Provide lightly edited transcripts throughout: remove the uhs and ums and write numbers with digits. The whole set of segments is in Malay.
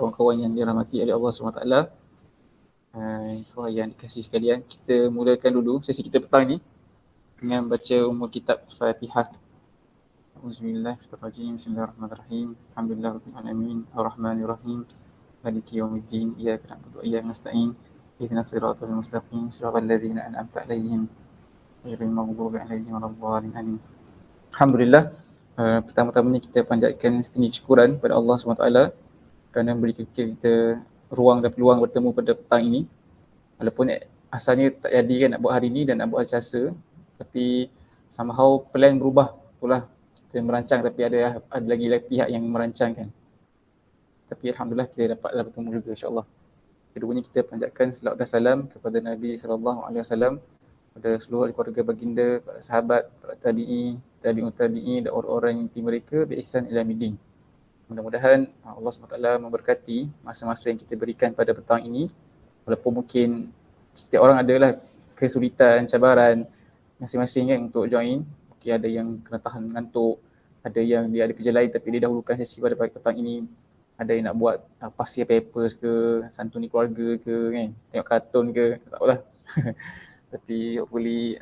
kawan-kawan yang dirahmati oleh Allah SWT. Ikhwah yang dikasihi sekalian, kita mulakan dulu sesi kita petang ni dengan baca umul kitab Fatihah. Auzubillahi Bismillahirrahmanirrahim. Alhamdulillahirabbil alamin, arrahmanirrahim, maliki yaumiddin, iyyaka na'budu wa iyyaka nasta'in, ihdinas siratal mustaqim, siratal ladzina an'amta 'alaihim ghairil maghdubi 'alaihim waladdallin. Amin. Alhamdulillah, pertama-tamanya kita panjatkan setinggi syukuran kepada Allah SWT kerana memberi kita ruang dan peluang bertemu pada petang ini. Walaupun asalnya tak jadi kan nak buat hari ni dan nak buat hari Selasa, tapi somehow plan berubah itulah. Kita merancang tapi ada lagi pihak yang merancangkan. Tapi alhamdulillah kita dapatlah bertemu juga insya-Allah. Keduanya kita panjatkan selawat dan salam kepada Nabi SAW, pada seluruh keluarga baginda, para sahabat, para tabi'i, tabi'ut tabi'i dan orang-orang yang mengikuti mereka bi ihsan ila yaumil. Mudah-mudahan Allah SWT memberkati masa-masa yang kita berikan pada petang ini. Walaupun mungkin setiap orang adalah kesulitan, cabaran masing-masing kan untuk join. Mungkin ada yang kena tahan mengantuk, ada yang dia ada kerja lain tapi dia dahulukan sesi pada petang ini. Ada yang nak buat pasir papers ke, santuni keluarga ke kan, tengok kartun ke, tak tahulah. Tapi hopefully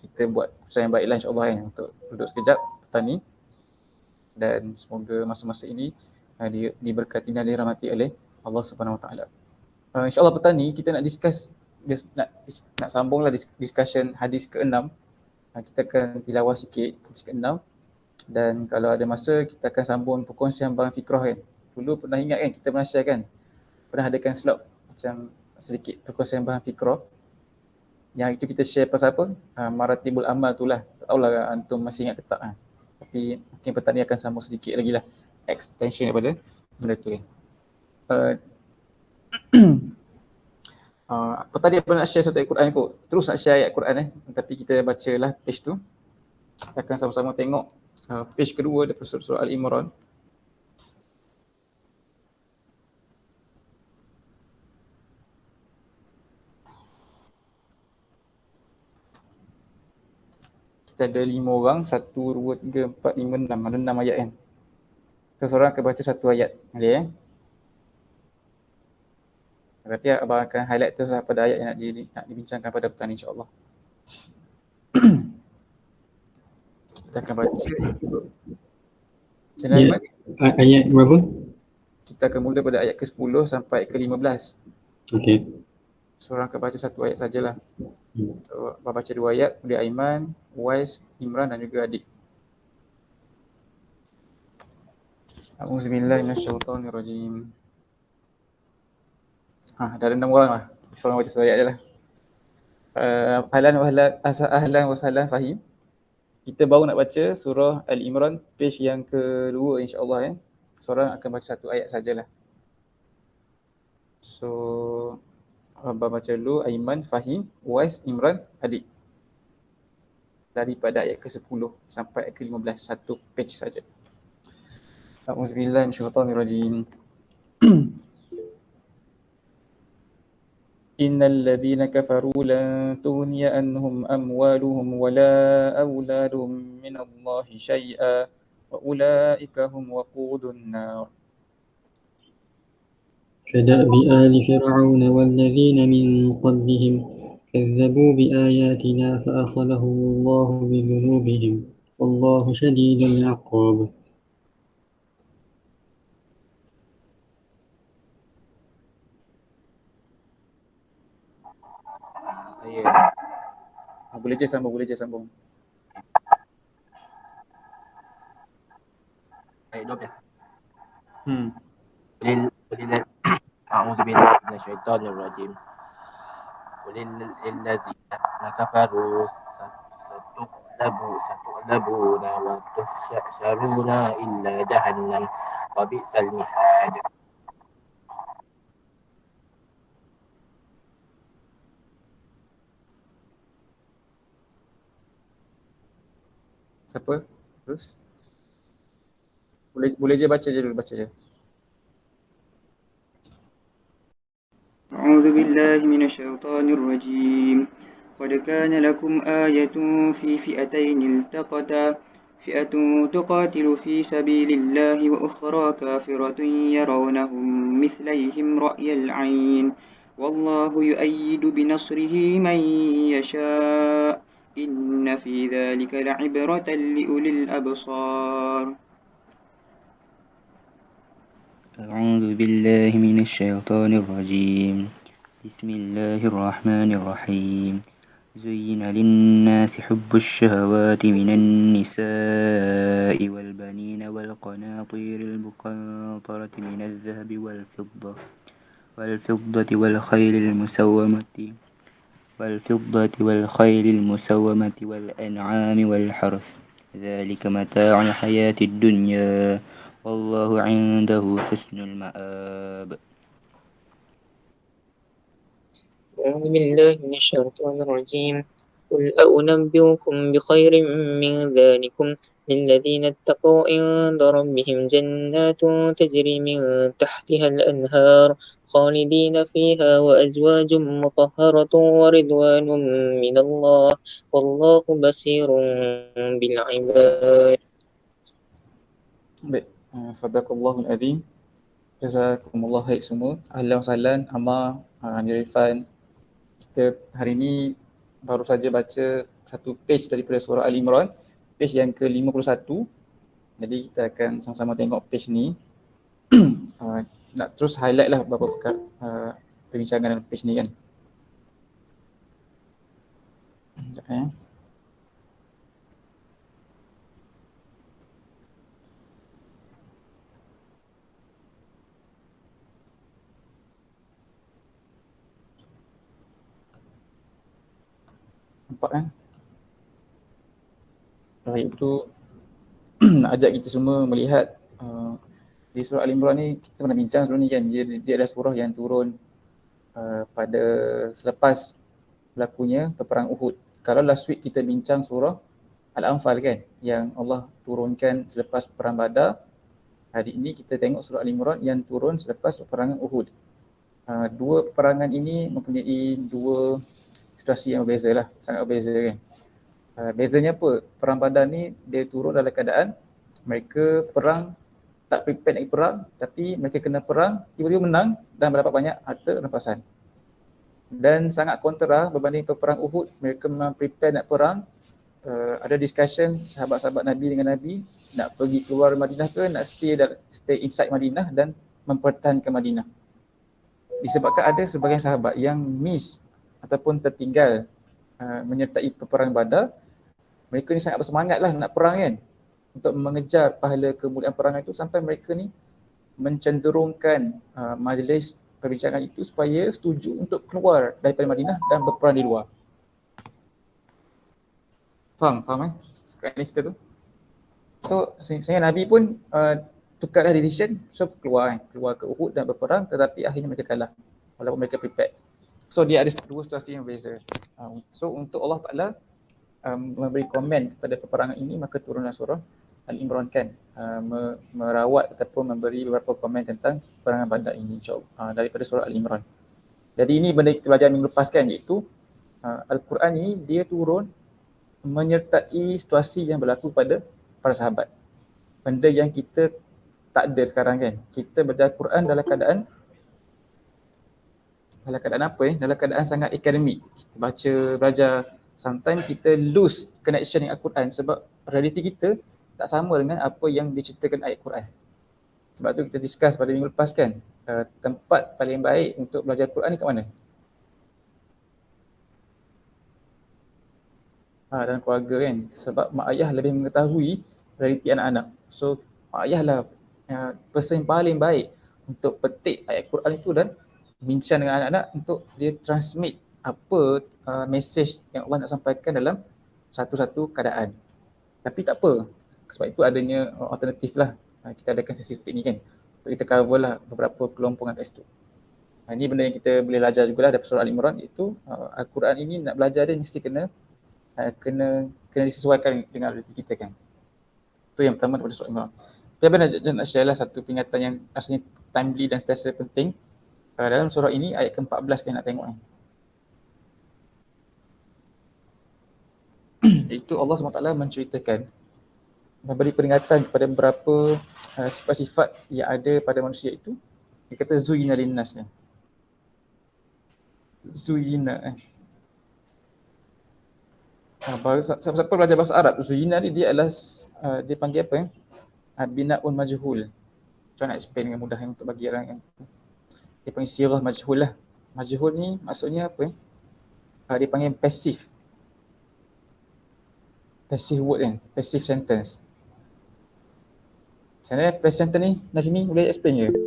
kita buat usaha yang baiklah insya-Allah kan untuk duduk sekejap petang ni. Dan semoga masa-masa ini diberkati dan dirahmati oleh Allah Subhanahu Wa Taala. InsyaAllah petang ni kita nak nak sambunglah discussion hadis ke-6. Kita akan tilawah sikit hadis ke-6 dan kalau ada masa kita akan sambung perkongsian barang fikrah kan. Dulu pernah ingat kan kita pernah share kan, pernah adakan slot macam sedikit perkongsian bahan fikrah. Yang itu kita share pasal apa? Maratibul amal tu lah. Tak tahulah antum masih ingat ke tak. Tapi mungkin petang ni akan sambung sedikit lagi lah extension daripada benda tu kan. Apa tadi apa nak share satu ayat Quran kot. Terus nak share ayat Quran tapi kita bacalah page tu. Kita akan sama-sama tengok page kedua daripada surah Al-Imran. Kita ada 5 orang, 1, 2, 3, 4, 5, 6. Ada 6 ayat kan. So, seorang akan baca satu ayat. Okay, Tapi abang akan highlight terus pada ayat yang nak dibincangkan pada petang ni insyaAllah. Kita akan baca. Ayat berapa? Kita akan mula pada ayat ke-10 sampai ke-15. Okey. Seorang akan baca satu ayat sajalah. So, abang baca 2 ayat, kemudian Aiman, Uwais, Imran dan juga adik. A'udzubillahi minasyaitonirrajim. Dah ada 6 orang lah. Seorang baca satu ayat je lah. Ahlan wa sahlan Fahim. Kita baru nak baca surah Al-Imran, page yang kedua insyaAllah ya. Seorang akan baca satu ayat sajalah. So, abang baca dulu Aiman, Fahim, Uwais, Imran, adik. Daripada ayat ke-10 sampai ayat ke-15, satu page saja. A'udzubillahi minasyaitonirrajim. Innal ladzina kafaru lan tughniya anhum amwaluhum wala auladuhum minallahi syai'a wa ulaika hum waqudun nar. كدأب آل فرعون والذين من قبلهم كذبوا بآياتنا فأخذهم الله بذنوبهم والله شديد العقاب. Boleh je sambung. Ayat 12. A'udzubillahi minasyaitonirrajim. Lillazina kafaru satughlabuna wa tuhsyaruna illa jahannam wa bi'sal mihad. Siapa? Terus? Boleh je baca je. أعوذ بالله من الشيطان الرجيم. قد كان لكم آية في فئتين التقتا فئة تقاتل في سبيل الله وأخرى كافرة يرونهم مثليهم رأي العين والله يؤيد بنصره من يشاء إن في ذلك لعبرة لأولي الأبصار. أعوذ بالله من الشيطان الرجيم. بسم الله الرحمن الرحيم. زين للناس حب الشهوات من النساء والبنين والقناطير المقنطرة من الذهب والفضة والخيل المسومة والأنعام والحرث ذلك متاع الحياة الدنيا والله عنده حسن المآب. أعوذ بالله من الشيطان الرجيم. قل أنبئكم بخير من ذلكم للذين اتقوا عند ربهم جنات تجري من تحتها الأنهار خالدين فيها وأزواج مطهرة ورضوان من الله والله بصير بالعباد. Baik, sadaqallahul azim. Jazakumullah khair semua. Ahlan wa sahlan, Ammar, Nirifan. Kita hari ini baru saja baca satu page daripada surah Al-Imran, page yang ke-51. Jadi kita akan sama-sama tengok page ni. Nak terus highlight lah beberapa perkara perbincangan dalam page ni kan. Sekejap ya. Nampak kan? Baik, itu nak ajak kita semua melihat di surah Al-Imran ni kita pernah bincang sebelum ni kan, dia adalah surah yang turun pada selepas berlakunya peperang Uhud. Kalau last week kita bincang surah Al-Anfal kan, yang Allah turunkan selepas perang Badar. Hari ini kita tengok surah Al-Imran yang turun selepas peperangan Uhud. Dua peperangan ini mempunyai dua situasi yang berbeza lah, sangat berbeza kan. Bezanya apa? Perang Badar ni dia turun dalam keadaan mereka perang tak prepare nak perang, tapi mereka kena perang, tiba-tiba menang dan mendapat banyak harta rampasan. Dan sangat kontra berbanding perang Uhud, mereka memang prepare nak perang. Ada discussion sahabat-sahabat Nabi dengan Nabi nak pergi keluar Madinah ke nak stay inside Madinah dan mempertahankan Madinah. Disebabkan ada sebahagian sahabat yang miss ataupun tertinggal menyertai peperangan Badar, mereka ni sangat bersemangat lah nak perang kan, untuk mengejar pahala kemuliaan perang itu, sampai mereka ni mencenderungkan majlis perbincangan itu supaya setuju untuk keluar daripada Madinah dan berperang di luar. Faham kan? Sekarang ni cerita tu. So, sehingga Nabi pun tukarlah decision, so keluar ke Uhud dan berperang, tetapi akhirnya mereka kalah walaupun mereka prepared. So dia ada dua situasi yang berbeza. So untuk Allah Ta'ala memberi komen kepada peperangan ini, maka turunlah surah Al-Imran kan, merawat ataupun memberi beberapa komen tentang peperangan Badar ini insyaAllah daripada surah Al-Imran. Jadi ini benda kita belajar minggu lepas kan, iaitu Al-Quran ini dia turun menyertai situasi yang berlaku pada para sahabat. Benda yang kita tak ada sekarang kan. Kita baca Quran dalam keadaan apa dalam keadaan sangat akademik. Kita baca, belajar, sometimes kita lose connection dengan Al-Quran sebab realiti kita tak sama dengan apa yang diceritakan ayat Quran. Sebab tu kita discuss pada minggu lepas kan, tempat paling baik untuk belajar Quran ni kat mana? Dalam keluarga kan, sebab mak ayah lebih mengetahui realiti anak-anak. So mak ayah lah person yang paling baik untuk petik ayat Quran itu dan bincang dengan anak-anak untuk dia transmit apa message yang Allah nak sampaikan dalam satu-satu keadaan. Tapi tak apa, sebab itu adanya alternatif lah. Kita adakan sesi petik ni kan, untuk kita cover lah beberapa kelompokan kat situ. Ini benda yang kita boleh belajar jugalah daripada surah Al-Imran, iaitu Al-Quran ini nak belajar dia mesti kena disesuaikan dengan realiti kita kan. Itu yang pertama daripada surah Al-Imran. Tapi nak share lah satu peringatan yang rasanya timely dan sentiasa penting. Dalam surah ini ayat ke-14 kita nak tengok ni. Iaitu Allah SWT menceritakan memberi peringatan kepada beberapa sifat-sifat yang ada pada manusia itu. Dia kata zuyina linnas kan. Zuyina siapa belajar bahasa Arab, zuyina ni dia adalah dia panggil apa binaun majhul. Macam nak explain dengan mudah untuk bagi orang yang dia panggil sirah majhul lah. Majhul ni maksudnya apa dia panggil passive word kan, passive sentence. Macam mana passive sentence ni Nazmi boleh explain ke?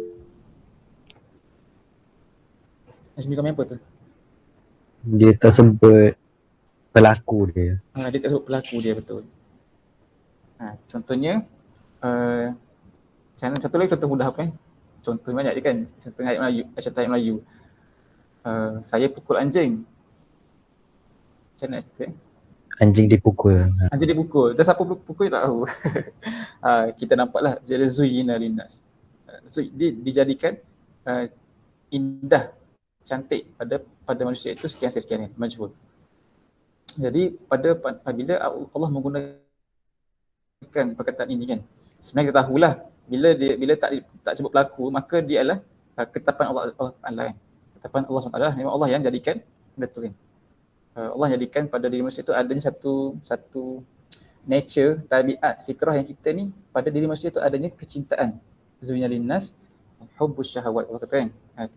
Nazmi komen apa tu? Dia tersebut pelaku dia. Dia tak sebut pelaku dia, betul. Contohnya contoh lagi, contoh mudah apa contoh banyak je kan, contoh ayat Melayu, saya pukul anjing. Macam mana cerita? Anjing dipukul. Anjing dipukul, dan siapa pukul tak tahu. Kita nampaklah jadi zuyina linnas, dijadikan indah, cantik pada manusia itu sekian majhul. Jadi apabila Allah menggunakan perkataan ini kan, sebenarnya kita tahulah bila tak sebut pelaku, maka dia adalah ketetapan Allah Taala kan. Ketetapan Allah SWT lah, memang Allah yang jadikan betul kan. Allah jadikan pada diri manusia itu adanya satu nature, tabiat, fitrah yang kita ni, pada diri manusia itu adanya kecintaan. Zuyina linnas hubbus syahawat, Allah kata kan,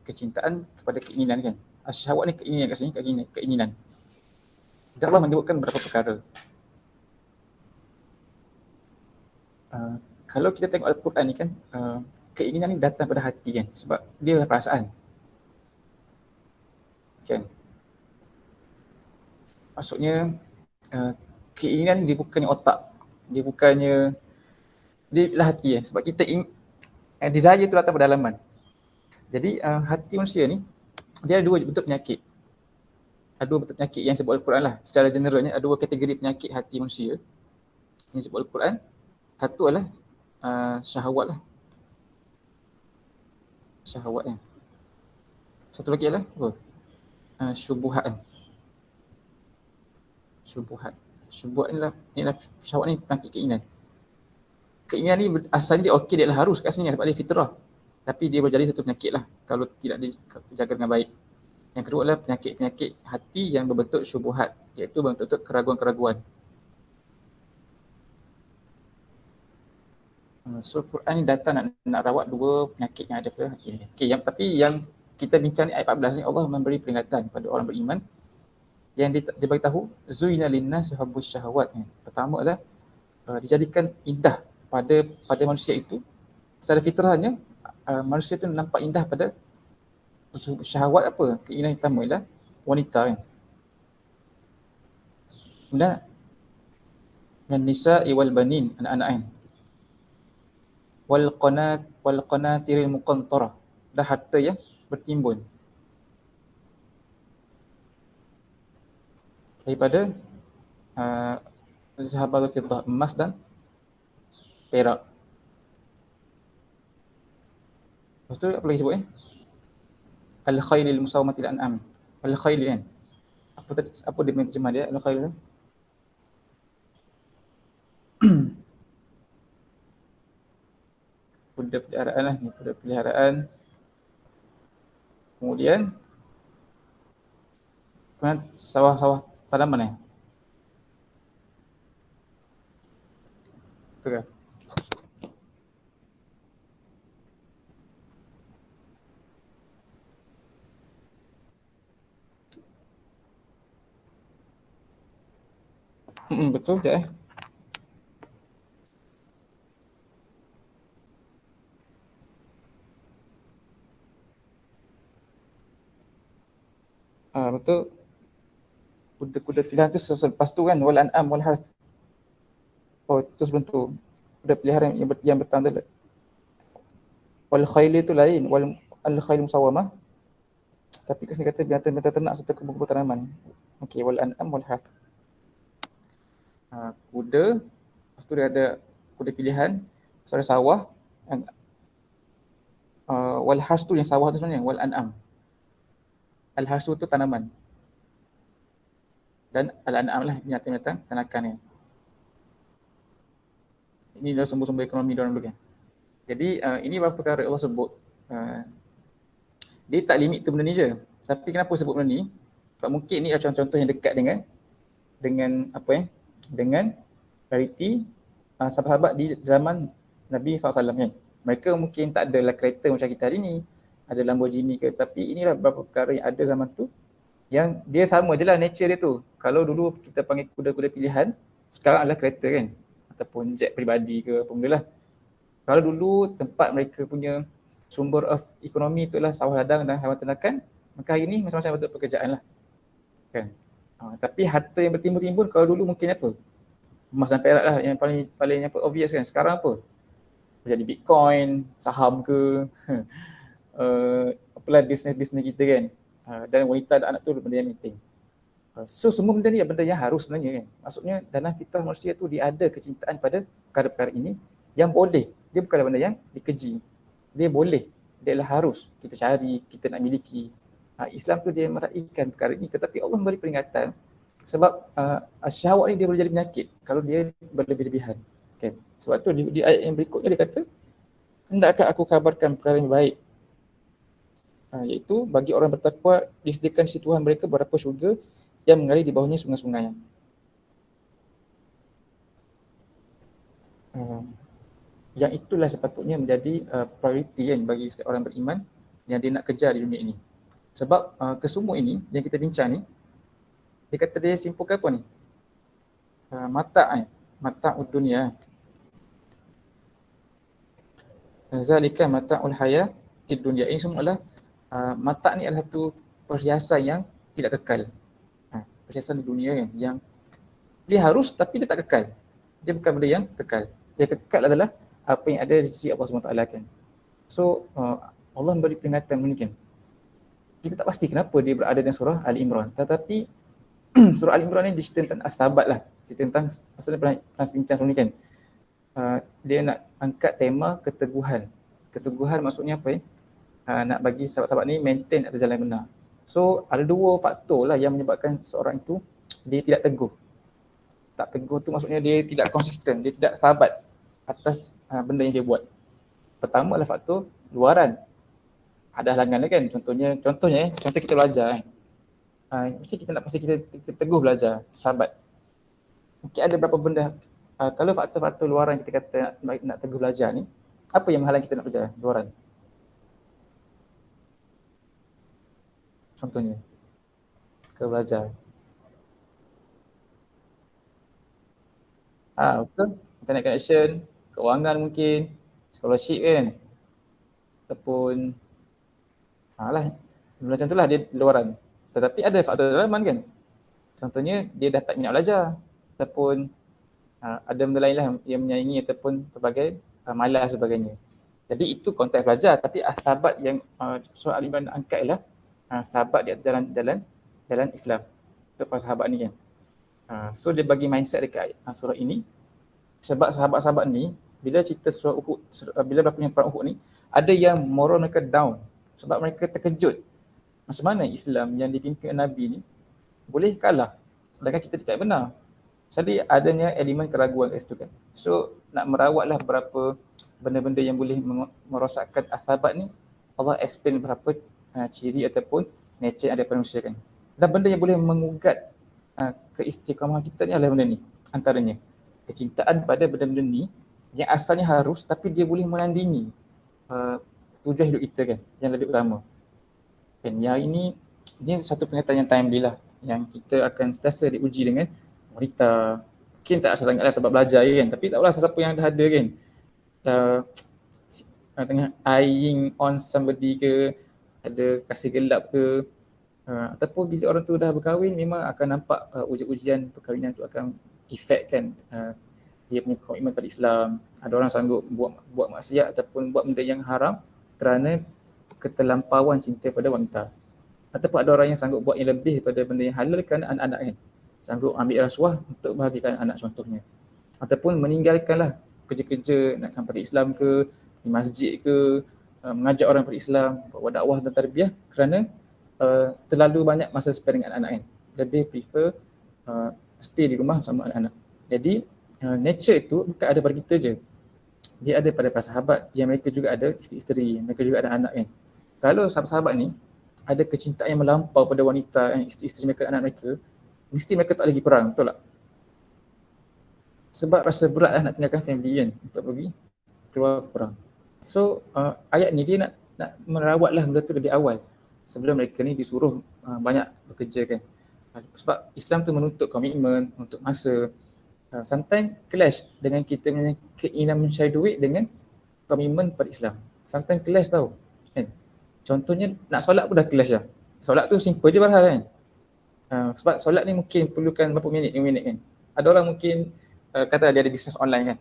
kecintaan kepada keinginan kan. Syahwat ni keinginan kat sini, keinginan. Dan Allah menyebutkan beberapa perkara. Kalau kita tengok Al-Quran ni kan, keinginan ni datang pada hati kan, sebab dia adalah perasaan. Kan? Maksudnya keinginan dia bukannya otak, dia adalah hati sebab kita desire tu datang pada dalaman. Jadi hati manusia ni dia ada dua bentuk penyakit. Ada dua bentuk penyakit yang disebut Al-Quran lah. Secara generalnya ada dua kategori penyakit hati manusia yang disebut Al-Quran. Satu adalah syahwat lah. Syahwat kan. Satu lagi adalah syubuhat. Syubuhat ni lah syahwat ni penyakit keinginan. Keinginan ni asalnya dia okey, dia adalah harus kat sini sebab dia fitrah. Tapi dia boleh jadi satu penyakit lah kalau tidak dijaga dengan baik. Yang kedua adalah penyakit hati yang berbentuk syubuhat, iaitu berbentuk keraguan-keraguan. So Quran ni datang nak rawat dua penyakit yang ada pada hati ni. Okay, tapi yang kita bincang ni ayat 14 ni, Allah memberi peringatan pada orang beriman yang dia bagi tahu zuyina linnas hubbus syahawat. Pertama adalah dijadikan indah pada manusia itu secara fitrahnya. Manusia itu nampak indah pada syahwat apa? Keinginan yang pertama ialah wanita kan. Kemudian dan nisa'i wal banin, anak-anak kan. Wal qanatiril muqantarah, dan harta yang bertimbun. Daripada zahab wal fiddah, emas dan perak. Lepas tu apa lagi sebut al-khailil musawmatil an'am. Al-khail kan. Apa dia punya terjemah dia? Al-khail tu kuda peliharaan lah, ni kuda peliharaan. Kemudian sawah-sawah tanaman betul ke? Betul je betul. Kuda pilihan tu selepas tu kan, wal an'am wal harth. Tu sebelum tu kuda peliharaan yang bertanda. Wal khayli tu lain, wal khayl musawamah. Tapi kat sini kata binatang ternak serta kebun-kebun tanaman. Okey, wal an'am wal harth. Kuda, lepas tu dia ada kuda pilihan, lepas ada sawah, wal harth tu yang sawah tu sebenarnya, wal an'am. Al harth tu tanaman. Dan al-an'am lah binatang-binatang ternakan ni. Ini adalah sumber-sumber ekonomi diorang dulu kan. Jadi ini beberapa perkara Allah sebut. Dia tak limit tu benda ni je. Tapi kenapa sebut benda ni? Sebab mungkin ni adalah contoh yang dekat dengan dengan realiti sahabat-sahabat di zaman Nabi SAW kan. Mereka mungkin tak adalah kereta macam kita hari ni, ada Lamborghini ke, tapi inilah beberapa perkara yang ada zaman tu yang dia sama je lah nature dia tu. Kalau dulu kita panggil kuda-kuda pilihan, sekarang adalah kereta kan, ataupun jet peribadi ke apa benda lah. Kalau dulu tempat mereka punya sumber of ekonomi itulah sawah ladang dan haiwan ternakan, maka hari ni macam-macam bentuk pekerjaan lah kan. Tapi harta yang bertimbun-timbun kalau dulu mungkin apa? Emas dan perak lah yang paling obvious kan. Sekarang apa? Jadi Bitcoin, saham ke, apalah bisnes-bisnes kita kan. Dan wanita dan anak tu benda yang penting. So semua benda ni benda yang harus sebenarnya kan. Maksudnya dalam fitrah manusia tu dia ada kecintaan pada perkara-perkara ini yang boleh. Dia bukan benda yang dikeji. Dia boleh. Dia adalah harus kita cari, kita nak miliki. Islam tu dia meraihkan perkara ini, tetapi Allah memberi peringatan sebab syahwat ni dia boleh jadi penyakit kalau dia berlebih-lebihan. Okay. Sebab tu di ayat yang berikutnya dia kata, hendakkah aku kabarkan perkara yang baik, iaitu bagi orang bertakwa disediakan sisi Tuhan mereka beberapa syurga yang mengalir di bawahnya sungai-sungai. Yang itulah sepatutnya menjadi prioriti kan bagi setiap orang beriman yang dia nak kejar di dunia ini. Sebab kesemua ini yang kita bincang ni, dia kata dia simpulkan apa ni? Mata' dunia. Zalika mata'ul hayatid dunya. Ini semua adalah mata' ni adalah satu perhiasan yang tidak kekal. Perhiasan di dunia kan, yang dia harus tapi dia tak kekal. Dia bukan benda yang kekal. Yang kekal adalah apa yang ada di sisi Allah SWT kan. So Allah memberi peringatan mungkin. Kita tak pasti kenapa dia berada dalam surah Ali Imran. Tetapi surah Ali Imran ni dia cerita tentang sahabat lah. Cerita tentang, maksudnya pernah bincang sebelum ni kan. Dia nak angkat tema keteguhan. Keteguhan maksudnya apa nak bagi sahabat-sahabat ni maintain atas jalan benar. So ada dua faktor lah yang menyebabkan seorang itu dia tidak teguh. Tak teguh tu maksudnya dia tidak konsisten, dia tidak sahabat atas benda yang dia buat. Pertama adalah faktor luaran. Ada halangan kan, contoh kita belajar kan. Macam kita nak pasti kita teguh belajar, sahabat. Mungkin ada beberapa benda, kalau faktor-faktor luaran kita kata nak teguh belajar ni, apa yang menghalang kita nak belajar luaran? Contohnya, ke belajar. Betul, internet connection, keuangan mungkin, scholarship kan, ataupun macam tu lah dia luaran. Tetapi ada faktor dalaman kan. Contohnya dia dah tak minat belajar, ataupun ada benda lain lah yang menyaingi ataupun pelbagai malas sebagainya. Jadi itu konteks belajar, tapi sahabat yang surah Al-Imran angkat ialah sahabat di atas jalan Islam. Itu para sahabat ni kan. So dia bagi mindset dekat surah ini. Sebab sahabat-sahabat ni bila cerita surah Uhud, bila berlakunya perang Uhud ni, ada yang moral mereka down sebab mereka terkejut. Macam mana Islam yang dipimpin Nabi ni boleh kalah sedangkan kita tidak benar. Jadi adanya elemen keraguan kat situ kan. So nak merawatlah beberapa benda-benda yang boleh merosakkan sahabat ni, Allah explain beberapa ciri ataupun nature ada pada manusia kan. Dan benda yang boleh mengugat keistiqamah kita ni adalah benda ni. Antaranya kecintaan pada benda-benda ni yang asalnya harus tapi dia boleh menandingi tujuan hidup kita kan, yang lebih utama. Dan yang ini satu pernyataan yang timely lah, yang kita akan sentiasa diuji dengan wanita. Mungkin tak rasa sangatlah sebab belajar kan, tapi tak apalah siapa yang dah ada kan, tengah eyeing on somebody ke, ada kasih gelap ke, ataupun bila orang tu dah berkahwin memang akan nampak ujian perkahwinan tu akan efek kan, dia punya komitmen pada Islam. Ada orang sanggup buat maksiat ataupun buat benda yang haram kerana keterlampauan cinta pada wanita. Ataupun ada orang yang sanggup buat yang lebih daripada benda yang halal kerana anak-anak kan. Sanggup ambil rasuah untuk bahagikan anak contohnya. Ataupun meninggalkanlah kerja-kerja nak sampai Islam ke, di masjid ke, mengajak orang pada Islam, buat dakwah dan tarbiyah kerana terlalu banyak masa spend dengan anak-anak kan. Lebih prefer stay di rumah sama anak-anak. Jadi nature itu bukan ada pada kita je. Dia ada pada para sahabat yang mereka juga ada isteri-isteri, mereka juga ada anak kan. Kalau sahabat-sahabat ni ada kecintaan yang melampau pada wanita, isteri-isteri mereka, anak mereka, mesti mereka tak lagi perang, betul tak? Sebab rasa berat lah nak tinggalkan family kan untuk pergi keluar perang. So ayat ni dia nak merawat lah benda tu lebih awal sebelum mereka ni disuruh banyak bekerja kan. Sebab Islam tu menuntut komitmen untuk masa. Sometimes clash dengan kita punya keinginan mencari duit dengan komitmen pada Islam. Sometimes clash tau kan. Contohnya nak solat pun dah clash dah. Solat tu simple je padahal kan. Sebab solat ni mungkin perlukan berapa minit, 5 minit kan. Ada orang mungkin kata dia ada bisnes online kan.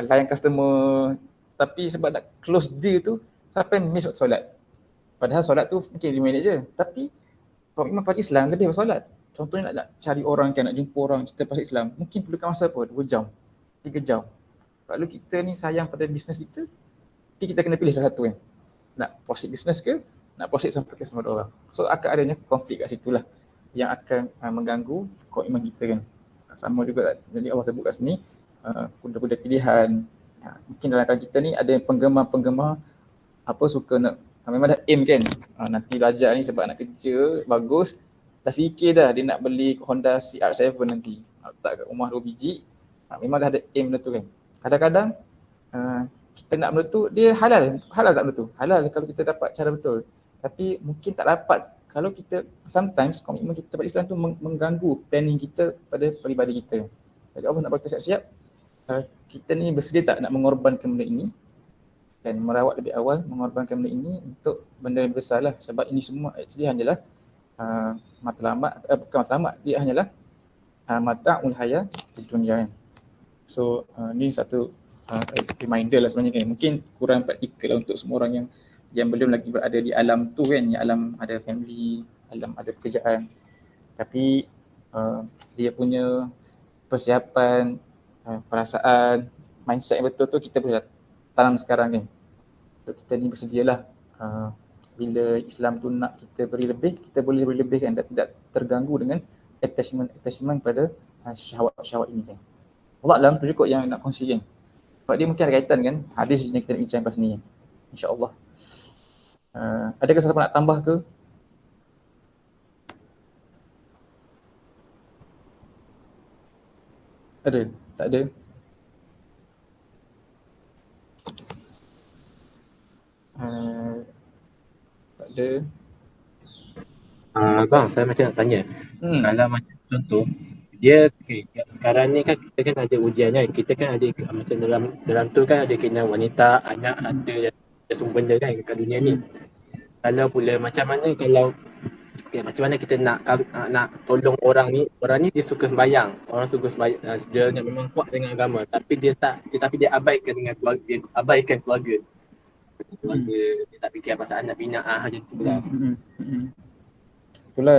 Layan customer, tapi sebab nak close deal tu sampai miss waktu solat. Padahal solat tu mungkin 5 minit je. Tapi komitmen pada Islam lebih daripada solat. Contohnya nak cari orang kan, nak jumpa orang, cerita pasal Islam, mungkin perlukan masa apa? 2 jam, 3 jam. Kalau kita ni sayang pada bisnes kita, kita kena pilih salah satu kan. Nak proceed bisnes ke, nak proceed sampai ke sama orang. So akan adanya konflik kat situ lah yang akan mengganggu komitmen kita kan. Sama juga, jadi Allah sebut kat sini, kuda-kuda pilihan. Mungkin dalam kalangan kita ni ada penggemar-penggemar apa suka nak, memang dah aim kan, nanti belajar ni sebab nak kerja bagus, dah fikir dah dia nak beli Honda CR7 nanti, letak kat rumah 2 biji, memang dah ada aim benda tu kan. Kadang-kadang kita nak benda tu, dia halal tak benda tu? Halal kalau kita dapat cara betul, tapi mungkin tak dapat kalau kita, sometimes komitmen kita pada Islam tu mengganggu planning kita pada peribadi kita. Jadi Allah nak bagi kita siap-siap, kita ni bersedia tak nak mengorbankan benda ini dan merawat lebih awal, mengorbankan benda ini untuk benda yang besar lah. Sebab ini semua actually hanyalah matlamat, bukan matlamat, dia hanyalah mata'ul hayat di dunia kan. So ni satu reminder lah sebenarnya kan. Mungkin kurang praktikal lah untuk semua orang yang belum lagi berada di alam tu kan, yang alam ada family, alam ada pekerjaan. Tapi dia punya persiapan, perasaan, mindset yang betul tu kita boleh tanam sekarang kan. Untuk kita ni bersedialah bila Islam tu nak kita beri lebih, kita boleh beri lebih kan, dan tidak terganggu dengan attachment pada syahwat-syahwat ini kan. Allah Alam tu juga yang nak kongsi kan. Sebab dia mungkin ada kaitan kan hadis yang kita nak bincang pas ni kan. InsyaAllah. Adakah siapa nak tambah ke? Ada? Tak ada? Tak ada. Bang, saya macam nak tanya. Kalau macam contoh, dia sekarang ni kan kita kan ada ujian kan. Kita kan ada macam dalam tu kan ada kena wanita, anak, harta dan semua benda kan kat dunia ni. Kalau pula macam mana kalau macam mana kita nak tolong orang ni dia suka sembahyang. Orang suka sembahyang, dia memang kuat dengan agama, tapi dia abaikan dengan keluarga, dia abaikan keluarga. Dia tak fikir pasal anak bina'ah macam tu lah. Itulah,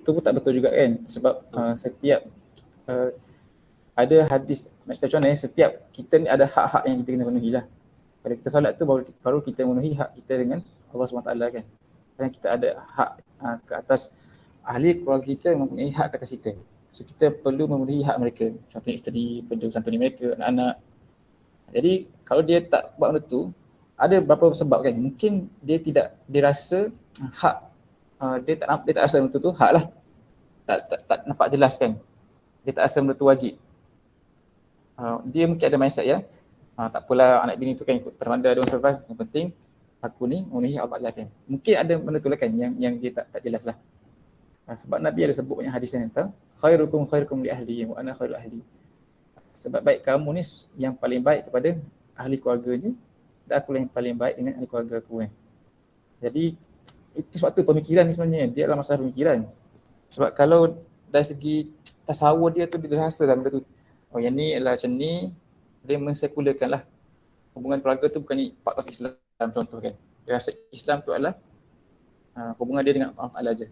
tu pun tak betul juga kan. Sebab setiap ada hadis, nak cerita macam mana, setiap kita ni ada hak-hak yang kita kena penuhi lah. Kalau kita solat tu baru kita memenuhi hak kita dengan Allah SWT kan. Dan kita ada hak ke atas ahli keluarga kita, mempunyai hak ke atas kita. So kita perlu memenuhi hak mereka. Contohnya isteri, penduduk santuni mereka, anak-anak. Jadi kalau dia tak buat benda tu, ada beberapa sebab kan. Mungkin dia rasa hak, dia tak rasa benda tu hak lah. Tak nampak jelas kan. Dia tak rasa benda tu wajib. Dia mungkin ada mindset yang tak apalah, anak bini tu kan ikut permanda, dia orang survive. Yang penting aku ni memenuhi Allah kan. Mungkin ada benda tu lah kan yang dia tak jelas lah. Sebab Nabi ada sebut banyak hadis yang kata khairukum li ahli wa ana khairul ahli. Sebab baik kamu ni yang paling baik kepada ahli keluarganya, dan aku yang paling baik dengan ahli keluarga aku kan. Jadi itu sebab tu pemikiran ni sebenarnya dia adalah masalah pemikiran. Sebab kalau dari segi tasawur dia tu, dia rasa dalam benda tu, oh yang ni adalah macam ni, dia mensekularkan lah. Hubungan keluarga tu bukan part of Islam contoh kan. Dia rasa Islam tu adalah hubungan dia dengan Allah Ta'ala je.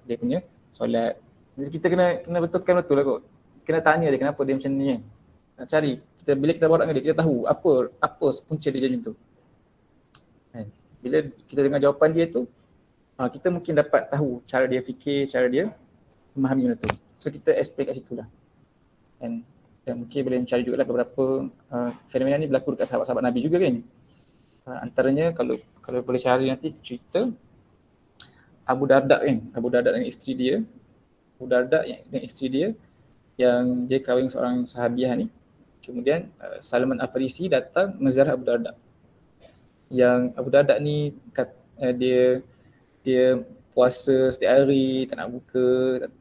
Dia punya solat. Jadi kita kena betulkan betul lah kot. Kena tanya dia kenapa dia macam ni kan. Nak cari. Bila kita borak dengan dia, kita tahu apa punca dia macam tu. Kan? Bila kita dengar jawapan dia tu, kita mungkin dapat tahu cara dia fikir, cara dia memahami benda tu. So kita explain kat situ lah. And yang mungkin boleh mencari juga lah beberapa fenomena ni berlaku dekat sahabat-sahabat Nabi juga kan. Antaranya kalau boleh cari nanti cerita Abu Darda kan, Abu Darda dan isteri dia, Abu Darda dan isteri dia yang dia kahwin seorang sahabiah ni. Kemudian Salman Al-Farisi datang menziarah Abu Darda. Yang Abu Darda ni dia puasa setiap hari, tak nak buka,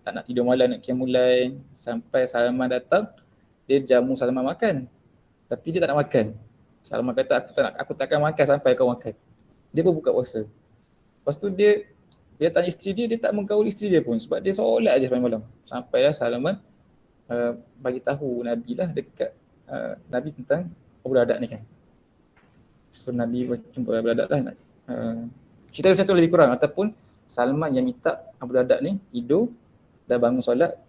tak nak tidur malam, nak qiyamul lail. Sampai Salman datang, dia jamu Salman makan. Tapi dia tak nak makan. Salman kata, aku tak akan makan sampai kau makan. Dia pun buka puasa. Lepas tu dia tanya isteri dia tak menggaul isteri dia pun sebab dia solat aja sampai malam. Sampailah Salman bagi tahu Nabi lah dekat Nabi tentang Abu Darda ni kan. So Nabi jumpa Abu Darda lah. Cerita macam tu lebih kurang, ataupun Salman yang minta Abu Darda ni tidur, dah bangun solat,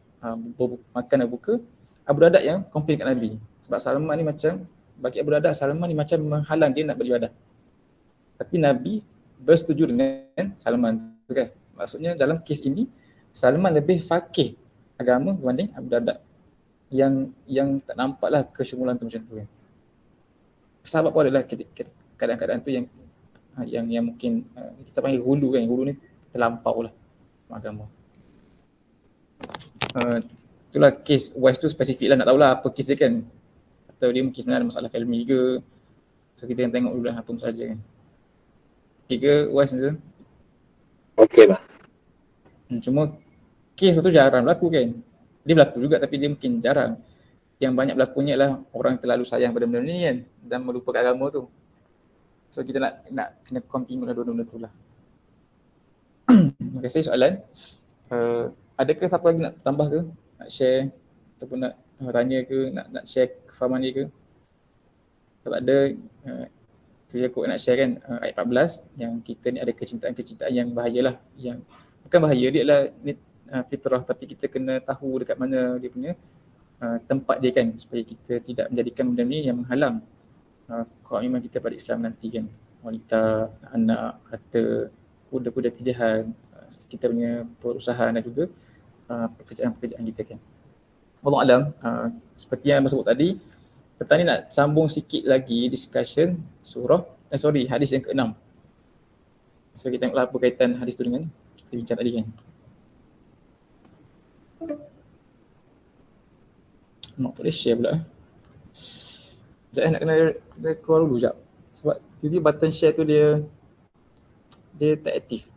makan dan buka. Abu Darda yang komplain kat Nabi. Sebab Salman ni macam, bagi Abu Darda, Salman ni macam menghalang dia nak beribadah. Tapi Nabi bersetuju dengan Salman tu kan. Maksudnya dalam kes ini, Salman lebih faqih agama berbanding Abu Darda. Yang tak nampaklah kesyumulan tu macam tu kan. Sahabat pun adalah kadang-kadang tu yang mungkin kita panggil hulu kan. Hulu ni terlampau lah agama. Itulah kes Wise tu spesifik lah, nak tahulah apa kes dia kan. Atau dia mungkin sebenarnya ada masalah family ke. So kita yang tengok dulu lah apa saja kan. Okay ke Wise tu? Okey bah. Cuma kes tu jarang berlaku kan. Dia berlaku juga tapi dia mungkin jarang. Yang banyak berlakunya adalah orang terlalu sayang pada benda ni kan dan melupakan agama tu. So kita nak kena complement dua-dua benda tu lah. Terima kasih soalan. Adakah siapa lagi nak tambah ke? Nak share ataupun nak tanya ke? Nak share kefahaman dia ke? Kalau ada, saya kot nak share kan ayat 14 yang kita ni ada kecintaan-kecintaan yang bahayalah. Yang bukan bahaya, dia adalah fitrah, tapi kita kena tahu dekat mana dia punya tempat dia kan, supaya kita tidak menjadikan benda ni yang menghalang komitmen kita pada Islam nanti kan. Wanita, anak, harta, kuda-kuda pilihan, kita punya perusahaan dan juga pekerjaan-pekerjaan kita kan. Wallahu alam, seperti yang saya sebut tadi, petang ni nak sambung sikit lagi discussion hadis yang ke-6. So kita tengoklah apa kaitan hadis tu dengan kita bincang tadi kan. Nak boleh share pula. Sekejap nak kena keluar dulu sekejap. Sebab tiba-tiba button share tu dia tak aktif.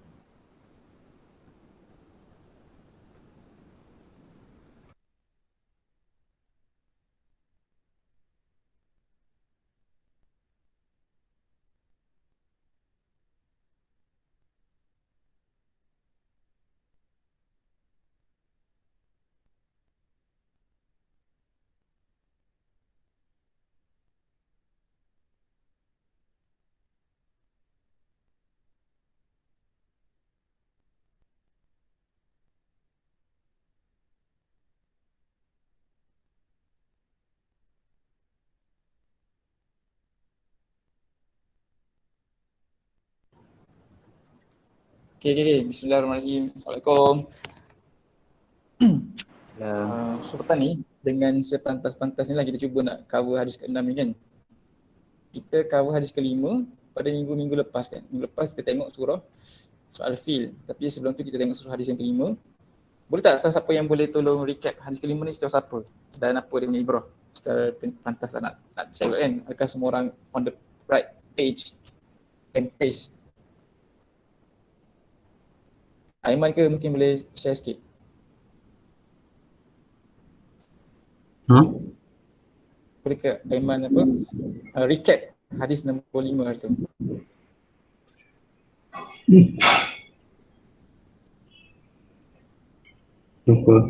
Okay. Bismillahirrahmanirrahim. Assalamualaikum. So petang ni dengan sepantas-pantasnya lah kita cuba nak cover hadis ke-6 ni kan. Kita cover hadis ke-5 pada minggu lepas kan. Minggu lepas kita tengok surah Al-Fil. Tapi sebelum tu kita tengok surah hadis yang ke-5. Boleh tak siapa yang boleh tolong recap hadis ke-5 ni cerita siapa dan apa dia punya ibrah secara pantas nak cakap kan. Adakah semua orang on the right page and pace? Aiman ke mungkin boleh share sikit? Boleh ke Aiman recap hadis nombor 5 hari tu? Lupa.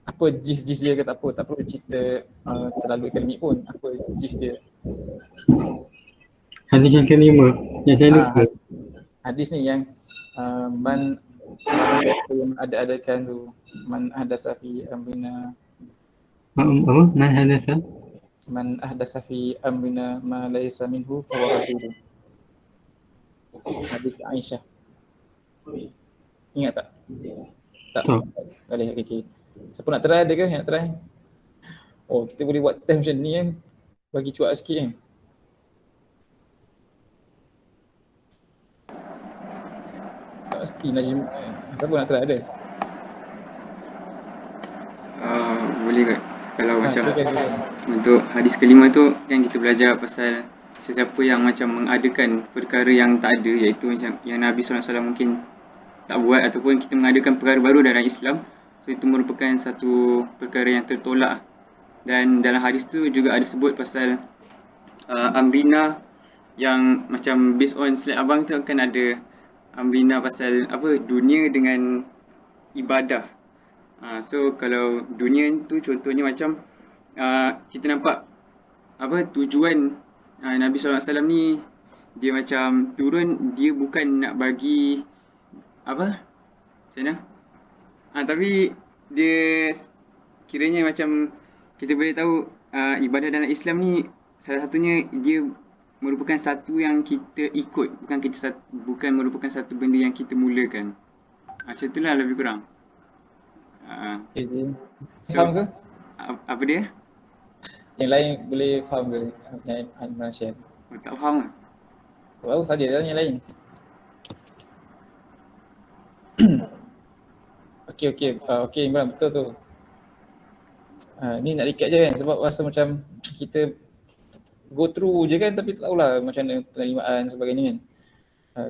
Apa gist dia ke tak perlu cerita terlalu akademik pun. Apa gist dia? Hadis yang ke-5 yang saya lupa. Hadis ni yang siapa yang ada-adakan tu, man ahdasa fi amrina Apa? Man ahdasa fi amrina ma laysa minhu fa huwa raddun. Hadis Aisyah. Ingat tak? Tak. Tak. Tak boleh. Okay. Siapa nak try, ada ke yang nak try? Oh, kita boleh buat test macam ni kan. Bagi cuak sikit kan. Tak mesti Najim. Siapa nak try, ada? Boleh kot. Kalau macam silakan. untuk hadis kelima tu yang kita belajar pasal sesiapa yang macam mengadakan perkara yang tak ada, iaitu macam yang Nabi SAW mungkin tak buat, ataupun kita mengadakan perkara baru dalam Islam, so itu merupakan satu perkara yang tertolak. Dan dalam hadis tu juga ada sebut pasal amrina yang macam based on slide abang tu akan ada amrina pasal apa, dunia dengan ibadah. So kalau dunia tu contohnya macam kita nampak apa tujuan Nabi SAW ni, dia macam turun, dia bukan nak bagi apa sana tapi dia kiranya macam kita boleh tahu ibadah dalam Islam ni salah satunya dia merupakan satu yang kita ikut, bukan merupakan satu benda yang kita mulakan. Macam itulah lebih kurang. Faham ke? Apa dia? Yang lain boleh faham ke yang Imran share? Tak faham. Tak tahu saja yang lain. Okey Imran, betul tu. Ni nak recap je kan, sebab rasa macam kita go through je kan, tapi tak tahulah macam mana penerimaan sebagainya kan.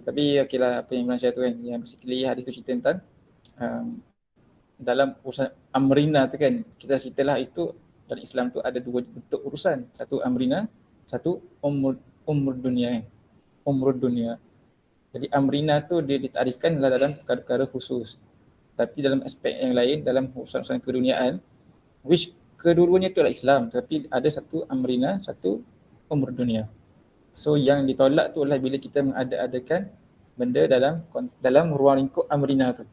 Tapi okeylah, apa yang Imran share tu kan, yang basically hadis tu cerita tentang dalam urusan amrina tu kan, kita ceritalah itu dalam Islam tu ada dua bentuk urusan. Satu amrina, satu umur dunia kan. Umur dunia. Jadi amrina tu dia ditarifkan dalam perkara-perkara khusus. Tapi dalam aspek yang lain, dalam urusan-urusan keduniaan, which kedua-duanya tu adalah Islam, tapi ada satu amrina, satu umur dunia. So yang ditolak tu adalah bila kita mengada-adakan benda dalam ruang lingkup amrina tu.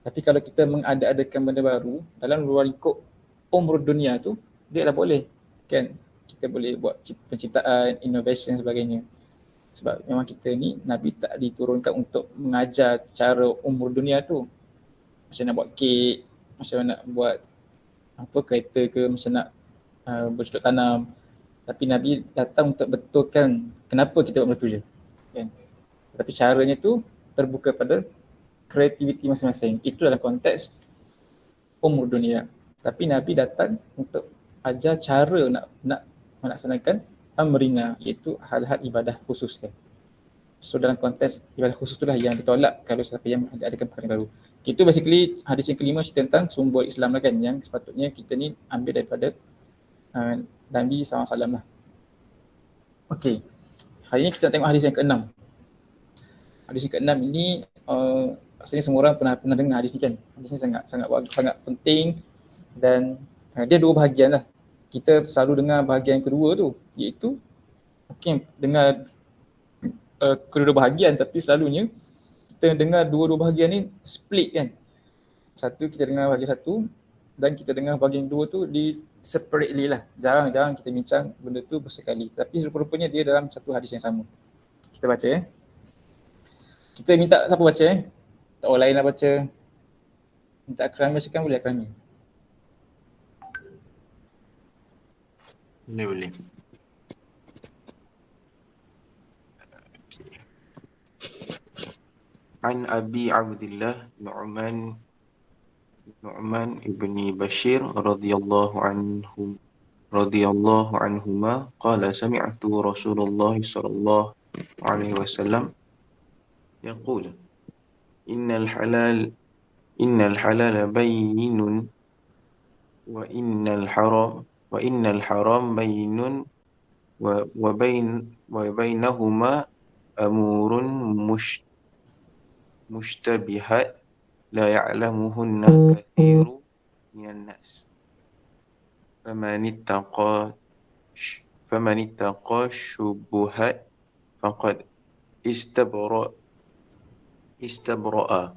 Tapi kalau kita mengada-adakan benda baru dalam ruang lingkup umur dunia tu, dia dah boleh kan. Kita boleh buat penciptaan, innovation dan sebagainya. Sebab memang kita ni Nabi tak diturunkan untuk mengajar cara umur dunia tu. Macam nak buat kek, macam nak buat apa kereta ke, macam nak bercocok tanam. Tapi Nabi datang untuk betulkan kenapa kita buat benda tu je kan. Tapi caranya tu terbuka pada kreativiti masing-masing. Itu dalam konteks umur dunia. Tapi Nabi datang untuk ajar cara nak melaksanakan amrina, iaitu hal-hal ibadah khusus kan. So dalam konteks ibadah khusus itulah yang ditolak kalau siapa yang adakan perkara baru. Itu basically hadis yang kelima cerita tentang sumber Islam lah kan, yang sepatutnya kita ni ambil daripada Nabi SAW lah. Okey, hari ni kita tengok hadis yang ke-6. Hadis yang ke-6 ini rasanya semua orang pernah dengar hadis ni kan. Hadis ni sangat penting dan dia dua bahagian lah. Kita selalu dengar bahagian kedua tu, iaitu dengar kedua bahagian, tapi selalunya kita dengar dua-dua bahagian ni split kan. Satu kita dengar bahagian satu dan kita dengar bahagian dua tu di separately lah. Jarang-jarang kita bincang benda tu bersekali. Tapi rupa-rupanya dia dalam satu hadis yang sama. Kita baca Kita minta siapa baca Tak orang lain nak baca. Minta Akram bacakan, boleh Akram ni? Boleh. An Abi Abdullah Nu'man ibni Bashir radhiyallahu anhuma qala sami'tu Rasulullah sallallahu alaihi wasallam yaqul innal halal bayyinun wa innal haram bayyinun wa bainahuma amurun mushtabihat la ya'lamuhunna kathiru minan nas faman ittaqa syubuhat faqad istabra'a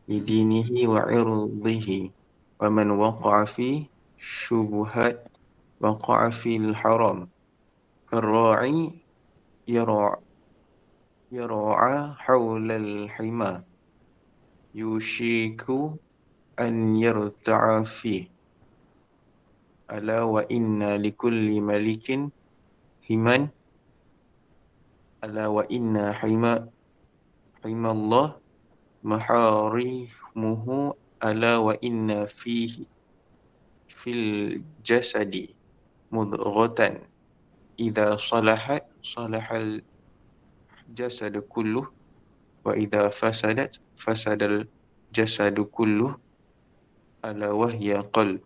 lidinihi wa 'irdihi wa man waqa'a fi syubuhat waqa'a fil haram ar-ra'i yar'a hawla al-hima yushiku أن يرتع فيه ألا وإن لكل ملك حما ألا وإن حمى الله محارمه ألا وإن في الجسد مضغة إذا صلح الجسد كله وإذا فسد الجسد كله ألا وهي قلب.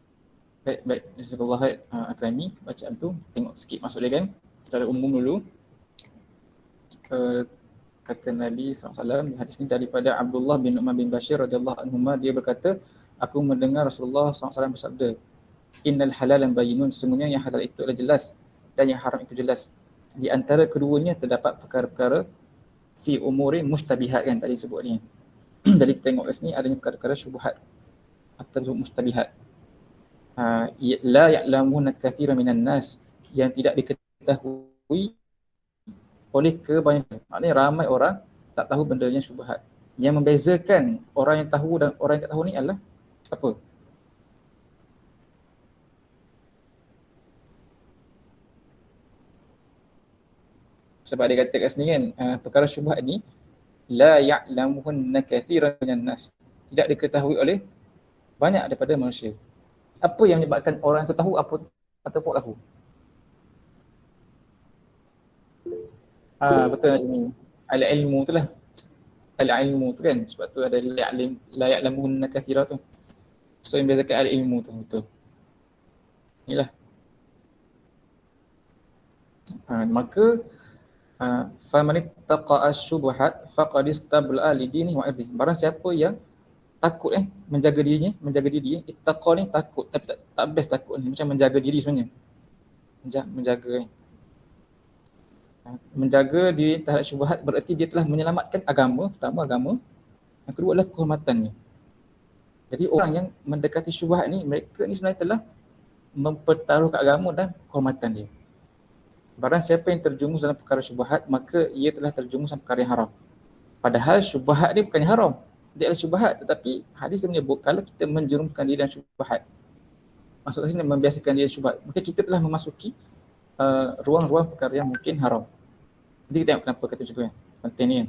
Baik. Jazakallah khair Akrami, bacaan tu tengok sikit masuk dia kan. Secara umum dulu. Kata Nabi SAW di hadis ini daripada Abdullah bin Nu'man bin Bashir radhiyallahu anhuma, dia berkata, aku mendengar Rasulullah SAW bersabda, innal halalan bayyinun, sesungguhnya yang halal itu adalah jelas dan yang haram itu jelas. Di antara keduanya terdapat perkara-perkara fi umurin mustabihat kan tadi sebut ni. Jadi kita tengok kat sini adanya perkara-perkara syubhat atau mustabihat. La ya'lamuna katsiran minan nas, yang tidak diketahui oleh kebanyakan. Maknanya ramai orang tak tahu benda yang syubhat. Yang membezakan orang yang tahu dan orang yang tak tahu ni adalah apa? Sebab dia kata kat sini kan, perkara syubhat ni la ya'lamuhunna katsiran minan nas, tidak diketahui oleh banyak daripada manusia. Apa yang menyebabkan orang itu tahu apa ataupun tahu? Betul kat sini. Al-ilmu tu lah. Al-ilmu tu kan. Sebab tu ada la ya'lamuhunna katsiran tu. So yang bezakan al-ilmu tu betul. Inilah. Maka faman ittaqa asy-syubhat faqad istabla'a li dinihi wa irdihi. Barang siapa yang takut menjaga dirinya, menjaga diri, ittaqa ni takut tapi tak best takut ni, macam menjaga diri sebenarnya. Menjaga diri terhadap syubhat bererti dia telah menyelamatkan agama, pertama agama, yang kedua adalah kehormatannya. Jadi orang yang mendekati syubhat ni, mereka ni sebenarnya telah mempertaruhkan agama dan kehormatan dia. Barang siapa yang terjumus dalam perkara syubhat, maka ia telah terjumus dalam perkara yang haram. Padahal syubhat ni bukannya haram, dia adalah syubhat, tetapi hadis dia menyebut kalau kita menjerumuskan diri dalam syubhat, maksud sini membiasakan diri syubhat, maka kita telah memasuki ruang-ruang perkara yang mungkin haram. Jadi kita tengok kenapa kata macam tu kan, penting ni kan.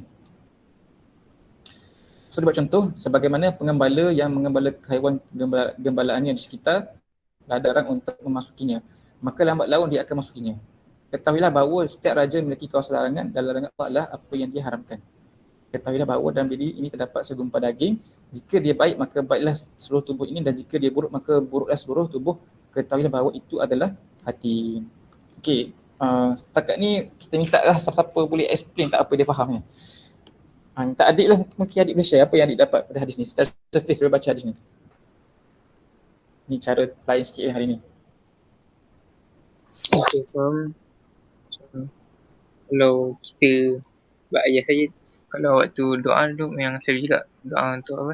So dia buat contoh, sebagaimana pengembala yang mengembala haiwan gembalaannya di sekitar ladang untuk memasukinya, maka lambat laun dia akan masukinya. Ketahuilah bahawa setiap raja memiliki kawasan larangan dan larangan Allah adalah apa yang dia haramkan. Ketahuilah bahawa dalam diri ini terdapat segumpal daging. Jika dia baik, maka baiklah seluruh tubuh ini, dan jika dia buruk, maka buruklah seluruh tubuh. Ketahuilah bahawa itu adalah hati. Okey, setakat ni kita minta lah siapa-siapa boleh explain tak apa dia faham ni. Minta adik lah, mungkin adik boleh share apa yang adik dapat pada hadis ni. Secara surface dia baca hadis ni. Ni cara lain sikit hari ni. Okay, kalau kita buat ayah saya, kalau waktu doa tu memang selalu juga doa untuk apa,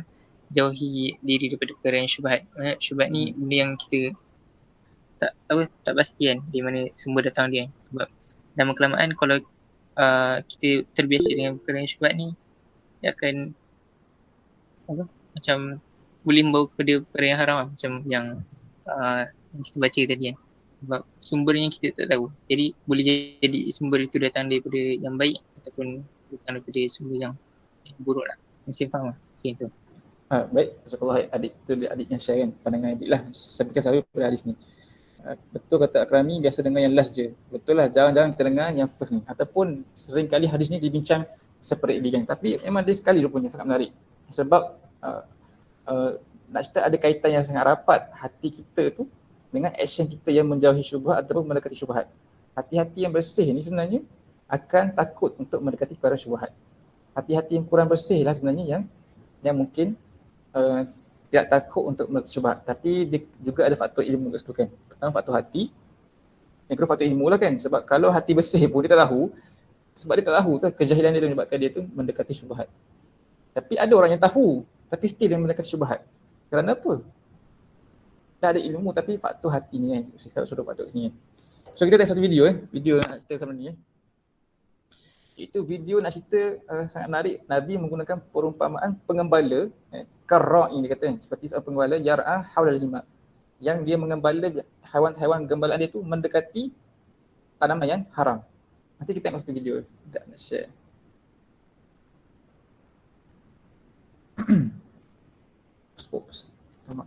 jauhi diri daripada perkara yang syubhat. Syubhat ni benda yang kita tak pasti kan di mana sumber datang dia. Sebab lama kelamaan kalau kita terbiasa dengan perkara yang syubhat ni, dia akan macam boleh membawa kepada perkara yang haram, macam yang kita baca tadi kan. Sebab sumbernya kita tak tahu. Jadi boleh jadi sumber itu datang daripada yang baik ataupun datang daripada sumber yang buruk lah. Mesti faham lah macam tu. Baik, Jazakallah adik tu, adik yang share kan pandangan adik lah. Saya selalu pada hadis ni. Betul kata Akrami, biasa dengar yang last je. Betul lah, jarang-jarang kita dengar yang first ni. Ataupun sering kali hadis ni dibincang separately kan. Tapi memang dia sekali rupanya sangat menarik. Sebab nak cerita ada kaitan yang sangat rapat hati kita tu dengan action kita yang menjauhi syubhat ataupun mendekati syubhat. Hati-hati yang bersih ni sebenarnya akan takut untuk mendekati perkara syubhat. Hati-hati yang kurang bersih lah sebenarnya yang mungkin tidak takut untuk mendekati syubhat. Tapi dia juga ada faktor ilmu kat situ kan. Pertama faktor hati, yang kedua faktor ilmu lah kan. Sebab kalau hati bersih pun dia tak tahu, sebab dia tak tahu tu, kejahilan dia tu menyebabkan dia tu mendekati syubhat. Tapi ada orang yang tahu tapi still dia mendekati syubhat. Kerana apa? Dah ada ilmu tapi faktor hati ni kan. Saya suruh faktor sini kan. So kita tengok satu video video nak cerita sama ni Itu video nak cerita sangat menarik. Nabi menggunakan perumpamaan pengembala Karra'i dia kata, seperti seorang penggembala yar'a haulal hima, yang dia mengembala haiwan-haiwan gembalaan dia tu mendekati tanaman yang haram. Nanti kita tengok satu video. Sekejap nak share. Oops. Lama.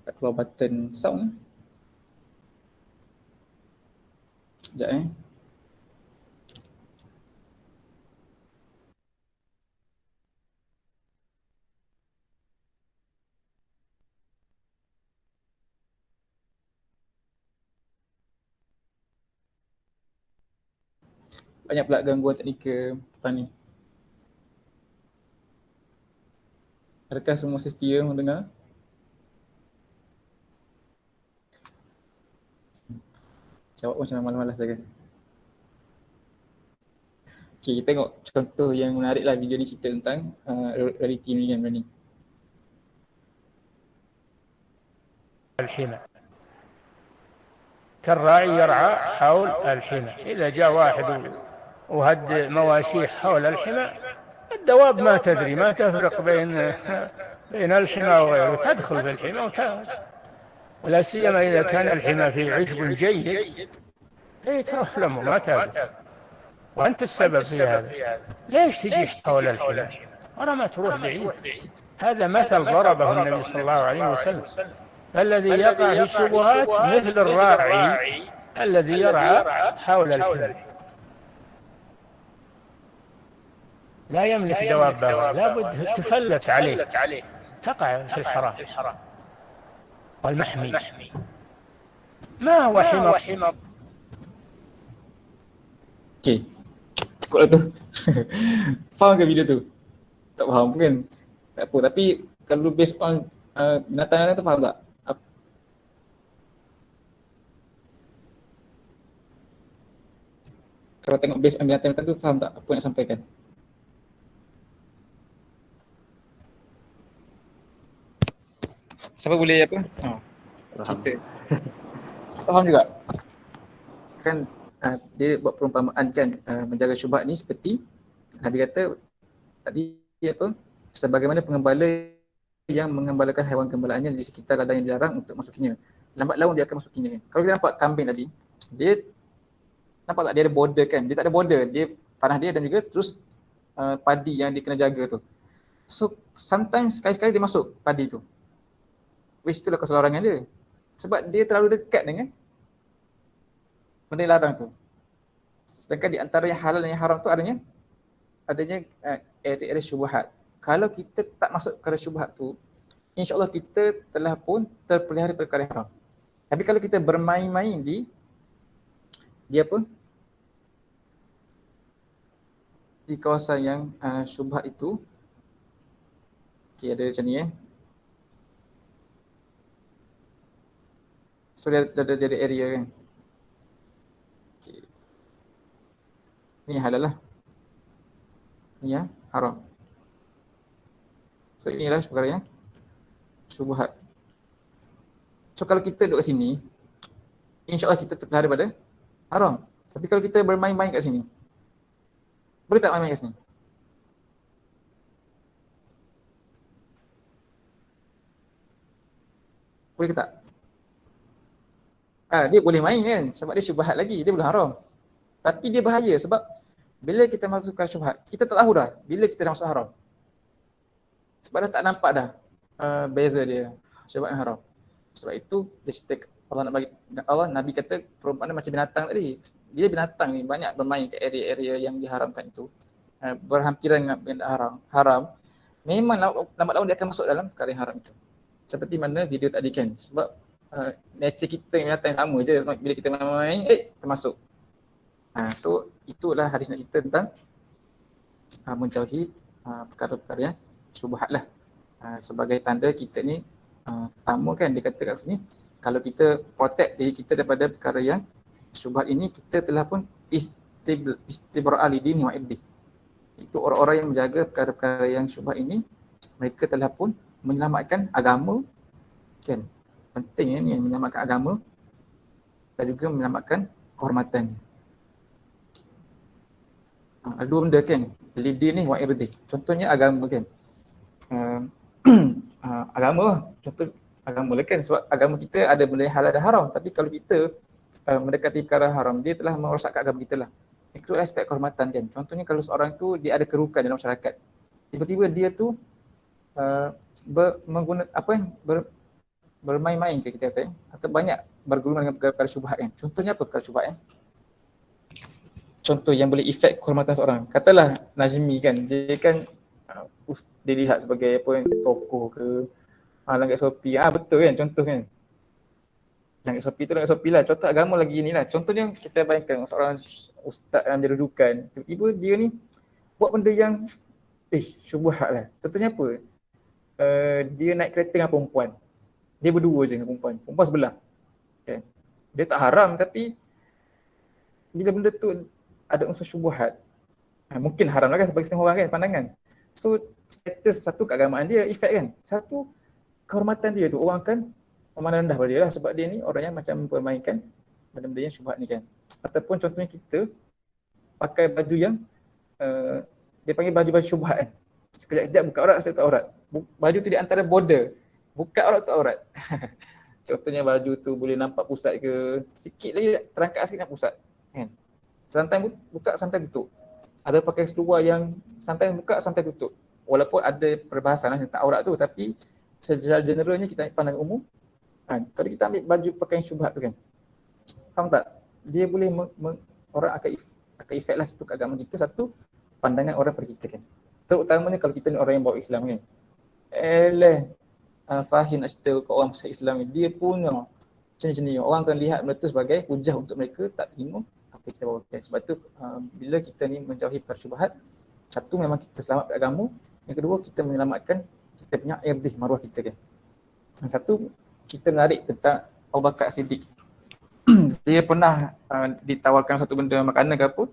Tak keluar button sound. Sekejap banyak pula gangguan teknikal petang ni. Adakah semua setia mendengar? Jawab macam malas-malas saja. Okay, kita tengok contoh yang menarik lah. Video ni cerita tentang reality ni kan ni. الحمى كالراعي يرعى حول الحمى، إذا جاء واحد وهد مواشيح حول الحمى الدواب ما تدري، ما تفرق بين الحمى وغيره، تدخل في الحمى ولا سيما إذا كان الحمى فيه عشب جيد تروح لهم ما تاكل، وأنت السبب في هذا. ليش تجيش حول الحمى؟ ورا ما تروح بعيد. هذا مثل ضربه النبي صلى الله عليه وسلم. الذي يقع في الشبهات مثل الراعي الذي يرعى حول الحمى، لا يملك دوابه، لابد تفلت عليه، تقع في الحرام والمحمي. ما هو حمى؟ Okay, cukup lah tu. Faham ke video tu? Tak faham kan? Tak apa, tapi kalau based on binatang tu faham tak? Kalau tengok based on binatang-binatang tu faham tak apa nak sampaikan? Siapa boleh apa? Cerita. Faham juga? Kan dia buat perumpamaan kan menjaga syubhat ni seperti Nabi kata tadi apa? Sebagaimana pengembala yang mengembalakan haiwan gembalaannya di sekitar ladang yang dilarang untuk masukinya. Lambat laun dia akan masukinya. Kalau kita nampak kambing tadi, dia nampak tak dia ada border kan? Dia tak ada border. Dia tanah dia dan juga terus padi yang dia kena jaga tu. So sometimes sekali-sekali dia masuk padi tu. Which itulah kesalahan dia. Sebab dia terlalu dekat dengan benda yang larang tu. Sedangkan di antara yang halal dan yang haram tu adanya area syubhat. Kalau kita tak masuk ke syubhat tu, insya-Allah kita telah pun terpelihara perkara yang haram. Tapi kalau kita bermain-main di apa? Di kawasan yang syubhat itu. Okey, ada macam ni So dia ada area kan. Okay. Ni halal lah. Ni yang haram. So inilah perkara yang syubhat. So kalau kita duduk kat sini, insya-Allah kita terpelihara pada haram. Tapi kalau kita bermain-main kat sini, boleh tak main-main kat sini? Boleh ke tak? Dia boleh main kan sebab dia syubhat lagi, dia belum haram. Tapi dia bahaya sebab bila kita masukkan syubhat, kita tak tahu dah bila kita dah masuk haram. Sebab dah tak nampak dah beza dia syubhat dan haram. Sebab itu dia cerita Allah Nabi kata perumpamaan macam binatang tadi. Dia binatang ni banyak bermain kat area-area yang diharamkan itu. Berhampiran dengan benda haram. Memang lambat laun dia akan masuk dalam perkara yang haram itu. Seperti mana video tadi kan. Sebab nature kita binatang yang sama je. Bila kita main-main, termasuk. So itulah hadis nak cerita tentang menjauhi perkara-perkara yang syubhat lah. Sebagai tanda kita ni Pertama kan dia kata kat sini, kalau kita protect diri kita daripada perkara yang syubhat ini, kita telah pun istibra'ah lidini wa irdi. Itu orang-orang yang menjaga perkara-perkara yang syubhat ini, mereka telah pun menyelamatkan agama kan. Penting ni menyelamatkan agama dan juga menyelamatkan kehormatan. Ada dua benda kan, lidini wa irdi. Contohnya agama kan. Agama lah. Contoh agama lah kan, sebab agama kita ada benda yang halal dan haram, tapi kalau kita mendekati perkara haram, dia telah merosakkan agama kita lah. Itu aspek kehormatan kan. Contohnya kalau seorang tu dia ada kerukan dalam masyarakat, tiba-tiba dia tu bermain-main ke kita kata, atau banyak bergulungan dengan perkara syubhat kan. Contohnya apa perkara syubhat kan? Contoh yang boleh efek kehormatan seorang. Katalah Nazmi kan, dia kan dilihat sebagai apa, tokoh ke, langit Sopi. Betul kan, contoh kan. Langit Sopi tu langit Sopi lah. Contoh agama lagi ni lah. Contohnya kita bayangkan seorang ustaz yang dia rujukan, tiba-tiba dia ni buat benda yang syubhat lah. Contohnya apa? Dia naik kereta dengan perempuan. Dia berdua je dengan perempuan sebelah. Okay. Dia tak haram, tapi bila benda tu ada unsur syubhat, mungkin haram lah kan bagi setengah orang kan pandangan. So status satu keagamaan dia efek kan. Satu kehormatan dia tu, orang akan memandang rendah pada dia lah sebab dia ni orang yang macam mempermainkan benda-benda yang syubhat ni kan. Ataupun contohnya kita pakai baju yang dia panggil baju-baju syubhat kan. Sekejap-kejap buka aurat, tutup aurat. Baju tu di antara border. Buka aurat, tutup aurat. Contohnya baju tu boleh nampak pusat ke, sikit lagi terangkat sikit nak pusat kan. Sometimes buka, sometimes tutup. Ada pakai seluar yang sometimes buka, sometimes tutup. Walaupun ada perbahasan tentang aurat tu, tapi secara generalnya kita pandang umum, kalau kita ambil baju pakaian syubhat tu kan, faham tak? Dia boleh orang akan efek lah satu keagamaan kita, satu pandangan orang pada kita kan. Terutamanya kalau kita ni orang yang bawa Islam kan. Fahim nak cerita ke orang pasal Islam ni, dia punya macam ni. Orang akan lihat benda tu sebagai hujah untuk mereka tak terima apa kita bawa. Sebab tu bila kita ni menjauhi perkara syubhat, satu memang kita selamat agama, yang kedua kita menyelamatkan kita punya irdih, maruah kita kan. Yang satu, kita menarik tentang Abu Bakar Siddiq. Dia pernah ditawarkan satu benda makanan ke apa,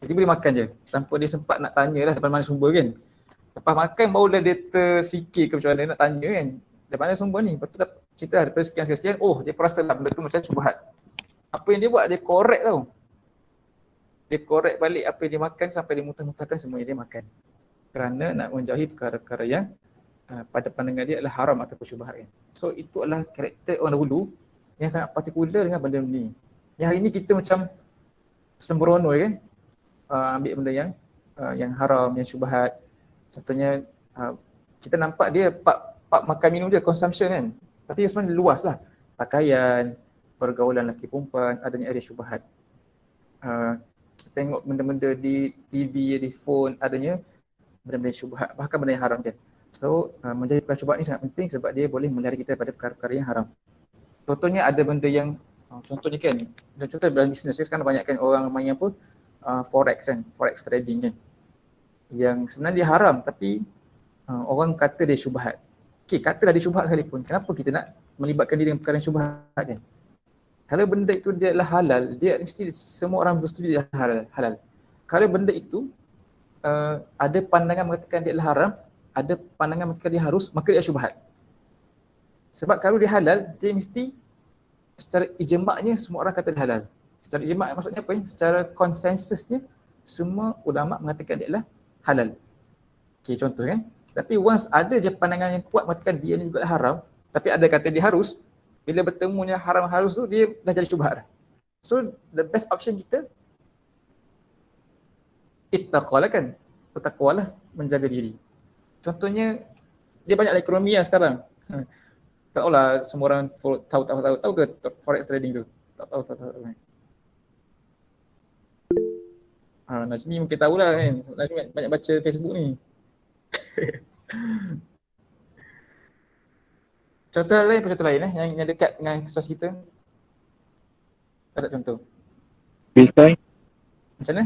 tiba-tiba dia makan je tanpa dia sempat nak tanya lah daripada mana sumber kan. Lepas makan barulah dia terfikir ke macam mana nak tanya kan, dari mana sumber ni. Lepas tu cerita daripada sekian-sekian, dia perasa lah benda tu macam syubhat. Apa yang dia buat, dia korek tau. Dia korek balik apa yang dia makan sampai dia muntah-muntahkan semua yang dia makan. Kerana nak menjauhi perkara-perkara yang pada pandangan dia adalah haram ataupun syubhat kan. So itu adalah karakter orang dahulu yang sangat partikular dengan benda ni. Yang hari ni kita macam sembrono kan, ambil benda yang haram, yang syubhat. Contohnya kita nampak dia pak makan minum dia, consumption kan. Tapi sebenarnya luas lah. Pakaian, pergaulan lelaki perempuan, adanya area syubhat. Kita tengok benda-benda di TV, di phone, adanya benda-benda syubhat, bahkan benda yang haram kan. So menjadi perkara syubhat ni sangat penting sebab dia boleh melari kita pada perkara-perkara yang haram. Contohnya ada benda yang, contohnya kan, contoh dalam bisnes sekarang banyak kan orang main apa, forex kan, forex trading kan. Yang sebenarnya dia haram tapi orang kata dia syubhat. Okay, katalah dia syubhat sekalipun, kenapa kita nak melibatkan diri dengan perkara yang syubhat kan? Kalau benda itu dia adalah halal, dia mesti semua orang bersetuju dia halal. Kalau benda itu ada pandangan mengatakan dia adalah haram, ada pandangan mengatakan dia harus, maka dia syubhat. Sebab kalau dia halal, dia mesti secara ijma'nya semua orang kata dia halal. Secara ijma' maksudnya apa? Secara konsensusnya semua ulama mengatakan dia adalah halal. Okay, contoh kan. Tapi once ada je pandangan yang kuat mengatakan dia ni juga haram, tapi ada kata dia harus, bila bertemunya haram harus tu dia dah jadi syubhat dah. So the best option kita ittaqalah kan, bertakwalah, menjaga diri. Contohnya dia banyak ekonomi lah sekarang. Tak tahulah semua orang tahu ke forex trading tu. Tak tahu. Nazmi mungkin tahulah kan. Nazmi banyak baca Facebook ni. Contoh lain yang dekat dengan situasi kita. Ada contoh. Bitcoin. Macam mana?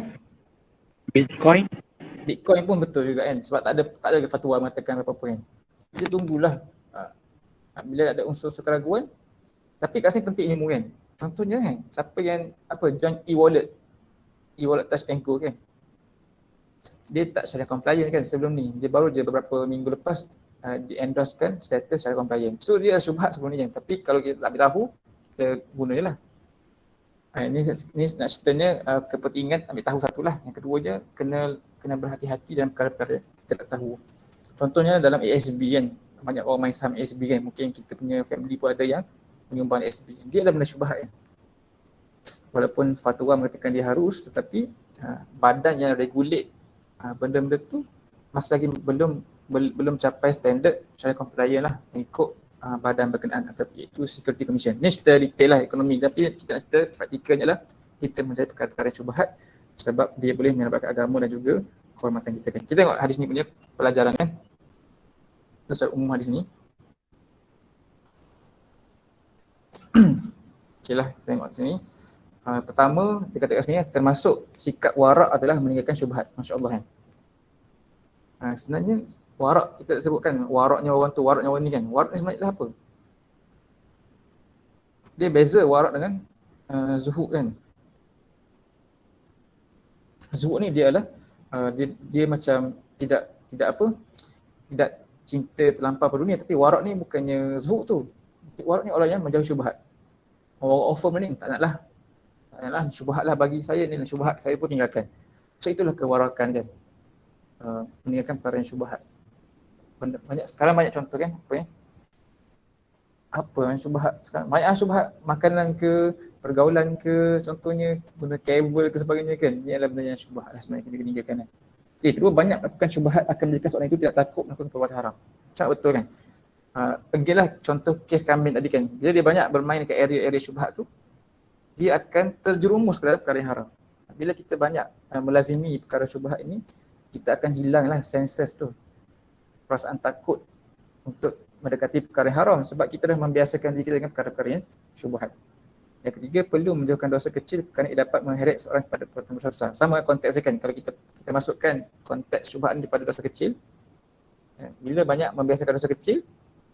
Bitcoin pun betul juga kan. Sebab tak ada fatwa mengatakan apa-apa kan. Kita tunggulah Bila ada unsur keraguan, tapi kat sini penting ilmu kan. Contohnya kan, siapa yang join e-wallet Touch and Go kan. Dia tak syariah compliant kan sebelum ni. Dia baru je beberapa minggu lepas di-endorsekan status syariah compliant. So dia syubhat sebelum ni kan. Tapi kalau kita tak tahu, kita guna je lah. Ini nak ceritanya kepentingan ambil tahu satulah. Yang keduanya kena berhati-hati dalam perkara-perkara kita tak tahu. Contohnya dalam ASB kan, banyak orang main saham ASB kan. Mungkin kita punya family pun ada yang menyumbang ASB. Dia adalah benda syubhat kan. Walaupun fatwa mengatakan dia harus, tetapi badan yang regulate benda-benda tu masih lagi belum capai standard syariah compliant lah mengikut badan berkenaan atau iaitu Security Commission. Ni cerita detail lah ekonomi, tapi kita nak cerita praktikalnya lah kita mencari perkara-perkara syubhat sebab dia boleh menyelamatkan agama dan juga kehormatan kita kan. Kita tengok hadis ni punya pelajaran kan. Secara umum hadis ni. Okay lah, kita tengok sini. Pertama, dia kata kat sini termasuk sikap warak adalah meninggalkan syubhat. Masya Allah kan. Sebenarnya warak, kita tak sebutkan waraknya orang tu, waraknya orang ni kan. Warak ni sebenarnya apa? Dia beza warak dengan zuhud kan. Zuhud ni dia adalah dia macam tidak cinta terlampau pada dunia, tapi warak ni bukannya zuhud tu. Warak ni orang yang menjauhi syubhat. Orang offer ni tak naklah syubhat lah bagi saya ni, syubhat saya pun tinggalkan. So itulah kewarakan kan. Meninggalkan perkara yang syubhat. Sekarang banyak contoh kan, apa yang syubhat sekarang? Banyak syubhat, makanan ke, pergaulan ke, contohnya guna kabel ke sebagainya kan. Ini adalah benda yang syubhat lah sebenarnya kita tinggalkan kan. Kedua, banyak melakukan syubhat akan menjadikan seorang itu tidak takut melakukan perbuatan haram. Sangat betul kan. Pergilah contoh kes kambing tadi kan. Bila dia banyak bermain dekat area-area syubhat tu, dia akan terjerumus ke dalam perkara yang haram. Bila kita banyak melazimi perkara syubhat ini, kita akan hilanglah senses tu, perasaan takut untuk mendekati perkara yang haram sebab kita dah membiasakan diri kita dengan perkara-perkara yang syubhat. Yang ketiga, perlu menjauhkan dosa kecil kerana ia dapat mengheret seorang kepada perbuatan besar. Sama konteksnya kan, kalau kita masukkan konteks syubhat daripada dosa kecil, bila banyak membiasakan dosa kecil,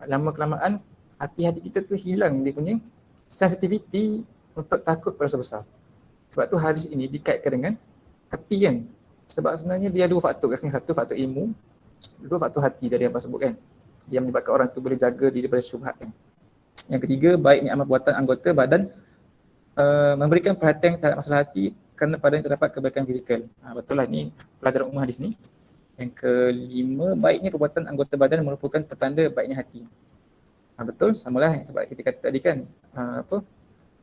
lama-kelamaan hati-hati kita tu hilang dia punya sensitivity untuk takut pada dosa besar. Sebab tu hadis ini dikaitkan dengan hati kan. Sebab sebenarnya dia dua faktor kat sini. Satu faktor ilmu, dua faktor hati dari apa sebut kan, yang menyebabkan orang tu boleh jaga diri daripada syubhat kan. Yang ketiga, baiknya amal perbuatan anggota badan memberikan perhatian terhadap masalah hati kerana padanya terdapat kebaikan fizikal. Betul lah, ni pelajaran umum hadis ni. Yang kelima, baiknya perbuatan anggota badan merupakan petanda baiknya hati. Betul, samalah sebab kita kata tadi kan,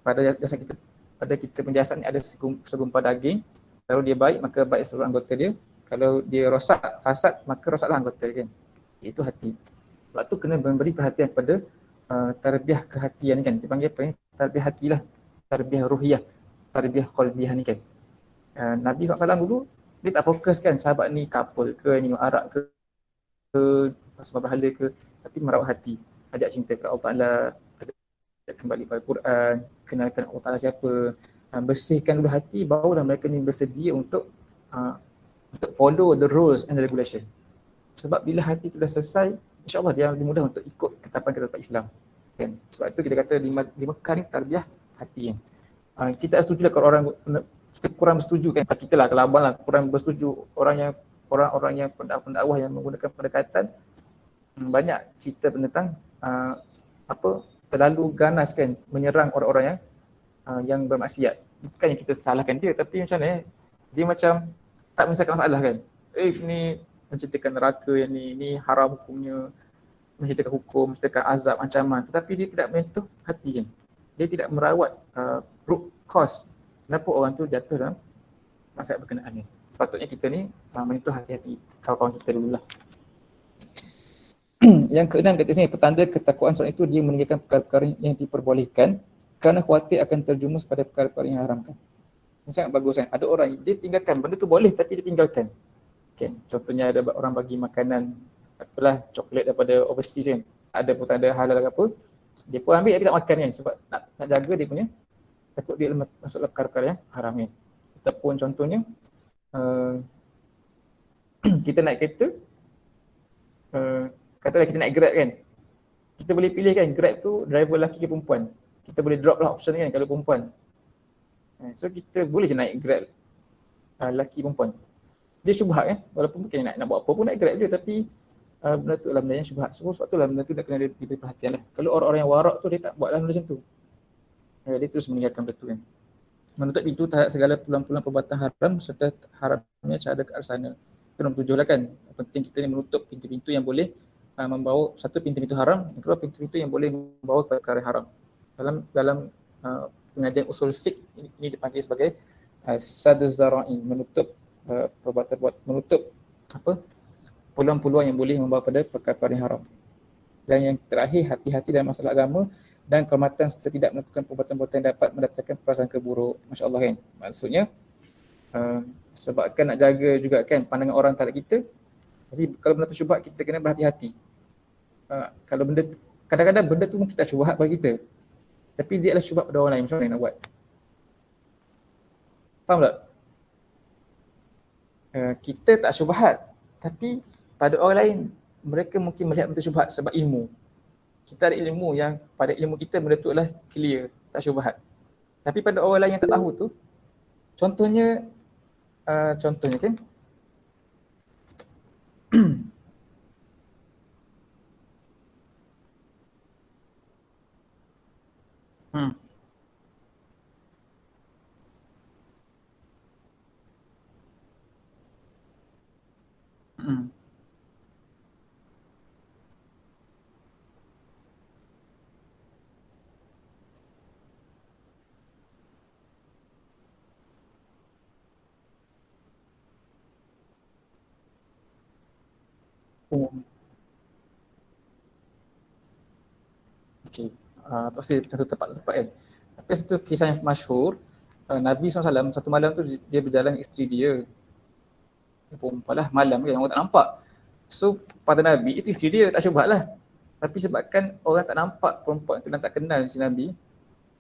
pada dasar kita, pada kita penjelasan ni ada segumpal daging. Kalau dia baik, maka baik seluruh anggota dia. Kalau dia rosak, fasad, maka rosaklah anggota dia kan. Itu hati. Sebab tu kena memberi perhatian pada tarbiyah kehatian kan. Dipanggil apa ni? Tarbiyah hatilah. Tarbiyah ruhiyah. Tarbiyah qalbiyah ni kan. Nabi SAW dulu, dia tak fokuskan sahabat ni couple ke, ni arak ke sebab berhala ke. Tapi merawat hati. Ajak cinta kepada Allah Ta'ala. Ajak kembali pada Quran. Kenalkan Allah Ta'ala siapa. Bersihkan dulu hati, barulah mereka ni bersedia untuk follow the rules and the regulation. Sebab bila hati tu dah selesai, insyaAllah dia lebih mudah untuk ikut ketetapan Islam kan? Sebab itu kita kata di Mekah ni tarbiyah hati kan. Kita setuju lah kalau orang, kita kurang bersetuju kan, kita lah kalau abang lah kurang bersetuju orang-orang yang pendakwah yang menggunakan pendekatan banyak cerita tentang terlalu ganas kan menyerang orang-orang yang bermaksiat. Bukannya kita salahkan dia, tapi macam mana dia macam tak menyelesaikan masalah kan. Ni menceritakan neraka yang ni haram hukumnya, menceritakan hukum, menceritakan azab, ancaman, tetapi dia tidak menyentuh hati kan. Dia tidak merawat root cause kenapa orang tu jatuh dalam masalah berkenaan ni. Patutnya kita ni menyentuh hati-hati kawan-kawan kita dululah. Yang keenam kata sini, petanda ketakwaan seorang itu dia meninggalkan perkara-perkara yang diperbolehkan kerana khawatir akan terjumus pada perkara-perkara yang haramkan. Sangat bagus kan. Ada orang dia tinggalkan benda tu boleh tapi dia tinggalkan. Okay. Contohnya ada orang bagi makanan apalah coklat daripada overseas kan. Ada pun tak ada halal ke apa. Dia pun ambil tapi tak makan kan sebab nak jaga dia punya takut dia masuk dalam perkara-perkara yang haram kan. Ataupun contohnya kita naik kereta, katalah kita naik Grab kan. kita boleh pilih kan Grab tu driver lelaki ke perempuan. Kita boleh drop lah option kan kalau perempuan. So kita boleh je naik Grab lelaki perempuan. Dia syubhat kan, walaupun mungkin nak buat apa pun naik Grab je, tapi benda tu adalah benda yang syubhat. Sebab tu lah benda tu nak kena diberi perhatian lah. Kalau orang-orang yang warak tu dia tak buat lah benda macam tu. Dia terus meninggalkan benda tu kan. Menutup pintu terhadap segala peluang-peluang perbuatan haram serta haramnya cara ke arah sana. Itu nombor 7 lah kan. Penting kita ni menutup pintu-pintu yang boleh membawa, satu pintu-pintu haram, yang kedua pintu-pintu yang boleh membawa perkara haram. Dalam pengajian usul fiqh ini dipanggil sebagai sadd az-zara'i, menutup menutup peluang-peluang yang boleh membawa pada perkara haram. Dan yang terakhir, hati-hati dalam masalah agama dan kehormatan serta tidak melakukan perbuatan-perbuatan yang dapat mendatangkan prasangka buruk. Masya Allah kan. Maksudnya sebabkan nak jaga juga kan pandangan orang terhadap kita. Jadi kalau benda tu syubhat, kita kena berhati-hati. Kalau benda kadang-kadang benda tu mungkin tak syubhat bagi kita, tapi dia adalah syubhat pada orang lain. Macam mana nak buat? Faham tak? Kita tak syubhat, tapi pada orang lain mereka mungkin melihat benda syubhat sebab ilmu. Kita ada ilmu yang pada ilmu kita benda tu adalah clear, tak syubhat. Tapi pada orang lain yang tak tahu tu, contohnya kan okey. Pasti satu tepat kan. Tapi satu kisah yang masyhur, Nabi SAW satu malam tu dia berjalan dengan isteri dia. Perempuan lah, malam kan, orang tak nampak. So pada Nabi itu isteri dia, tak syubhat lah. Tapi sebabkan orang tak nampak perempuan tu dan tak kenal si Nabi,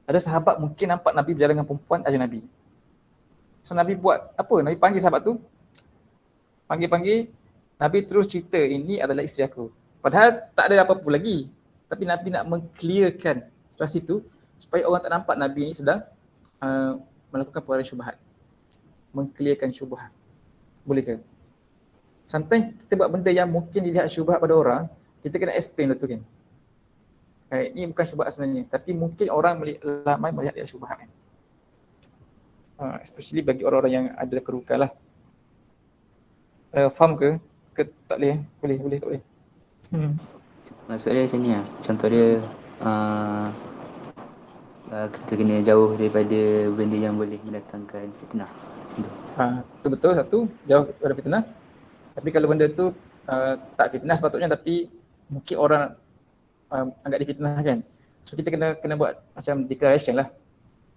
ada sahabat mungkin nampak Nabi berjalan dengan perempuan ajnabi. So Nabi buat apa? Nabi panggil sahabat tu. Panggil-panggil, Nabi terus cerita, ini adalah isteri aku. Padahal tak ada apa-apa lagi. Tapi Nabi nak meng-clearkan situasi tu supaya orang tak nampak Nabi ni sedang melakukan perkara syubhat. Meng-clearkan syubhat. Boleh ke? Sometimes kita buat benda yang mungkin dilihat syubhat pada orang, kita kena explain tu kan. Ini bukan syubhat sebenarnya, tapi mungkin orang ramai melihat dia syubhat kan. Especially bagi orang-orang yang ada kerukan lah. Faham ke? Tak boleh? Boleh, tak boleh. Maksud dia macam ni lah. Contoh dia kita kena jauh daripada benda yang boleh mendatangkan fitnah. Macam tu. Itu betul, satu, jauh daripada fitnah. Tapi kalau benda tu tak fitnah sepatutnya, tapi mungkin orang anggap dia fitnah kan. So kita kena buat macam declaration lah.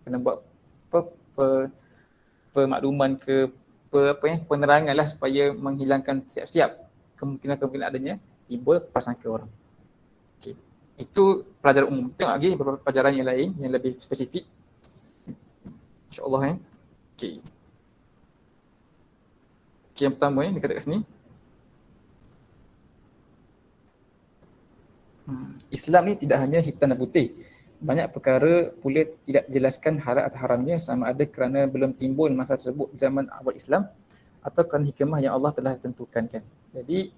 Kena buat pemakluman ke penerangan lah supaya menghilangkan siap-siap kemungkinan adanya timbul prasangka orang. Okay. Itu pelajaran umum. Tengok lagi beberapa pelajaran yang lain yang lebih spesifik. InsyaAllah Okay. Okay, yang pertama dekat kat sini. Islam ni tidak hanya hitam dan putih. Banyak perkara pula tidak dijelaskan halal atau haramnya, sama ada kerana belum timbul masa tersebut di zaman awal Islam atau kerana hikmah yang Allah telah tentukan kan. Jadi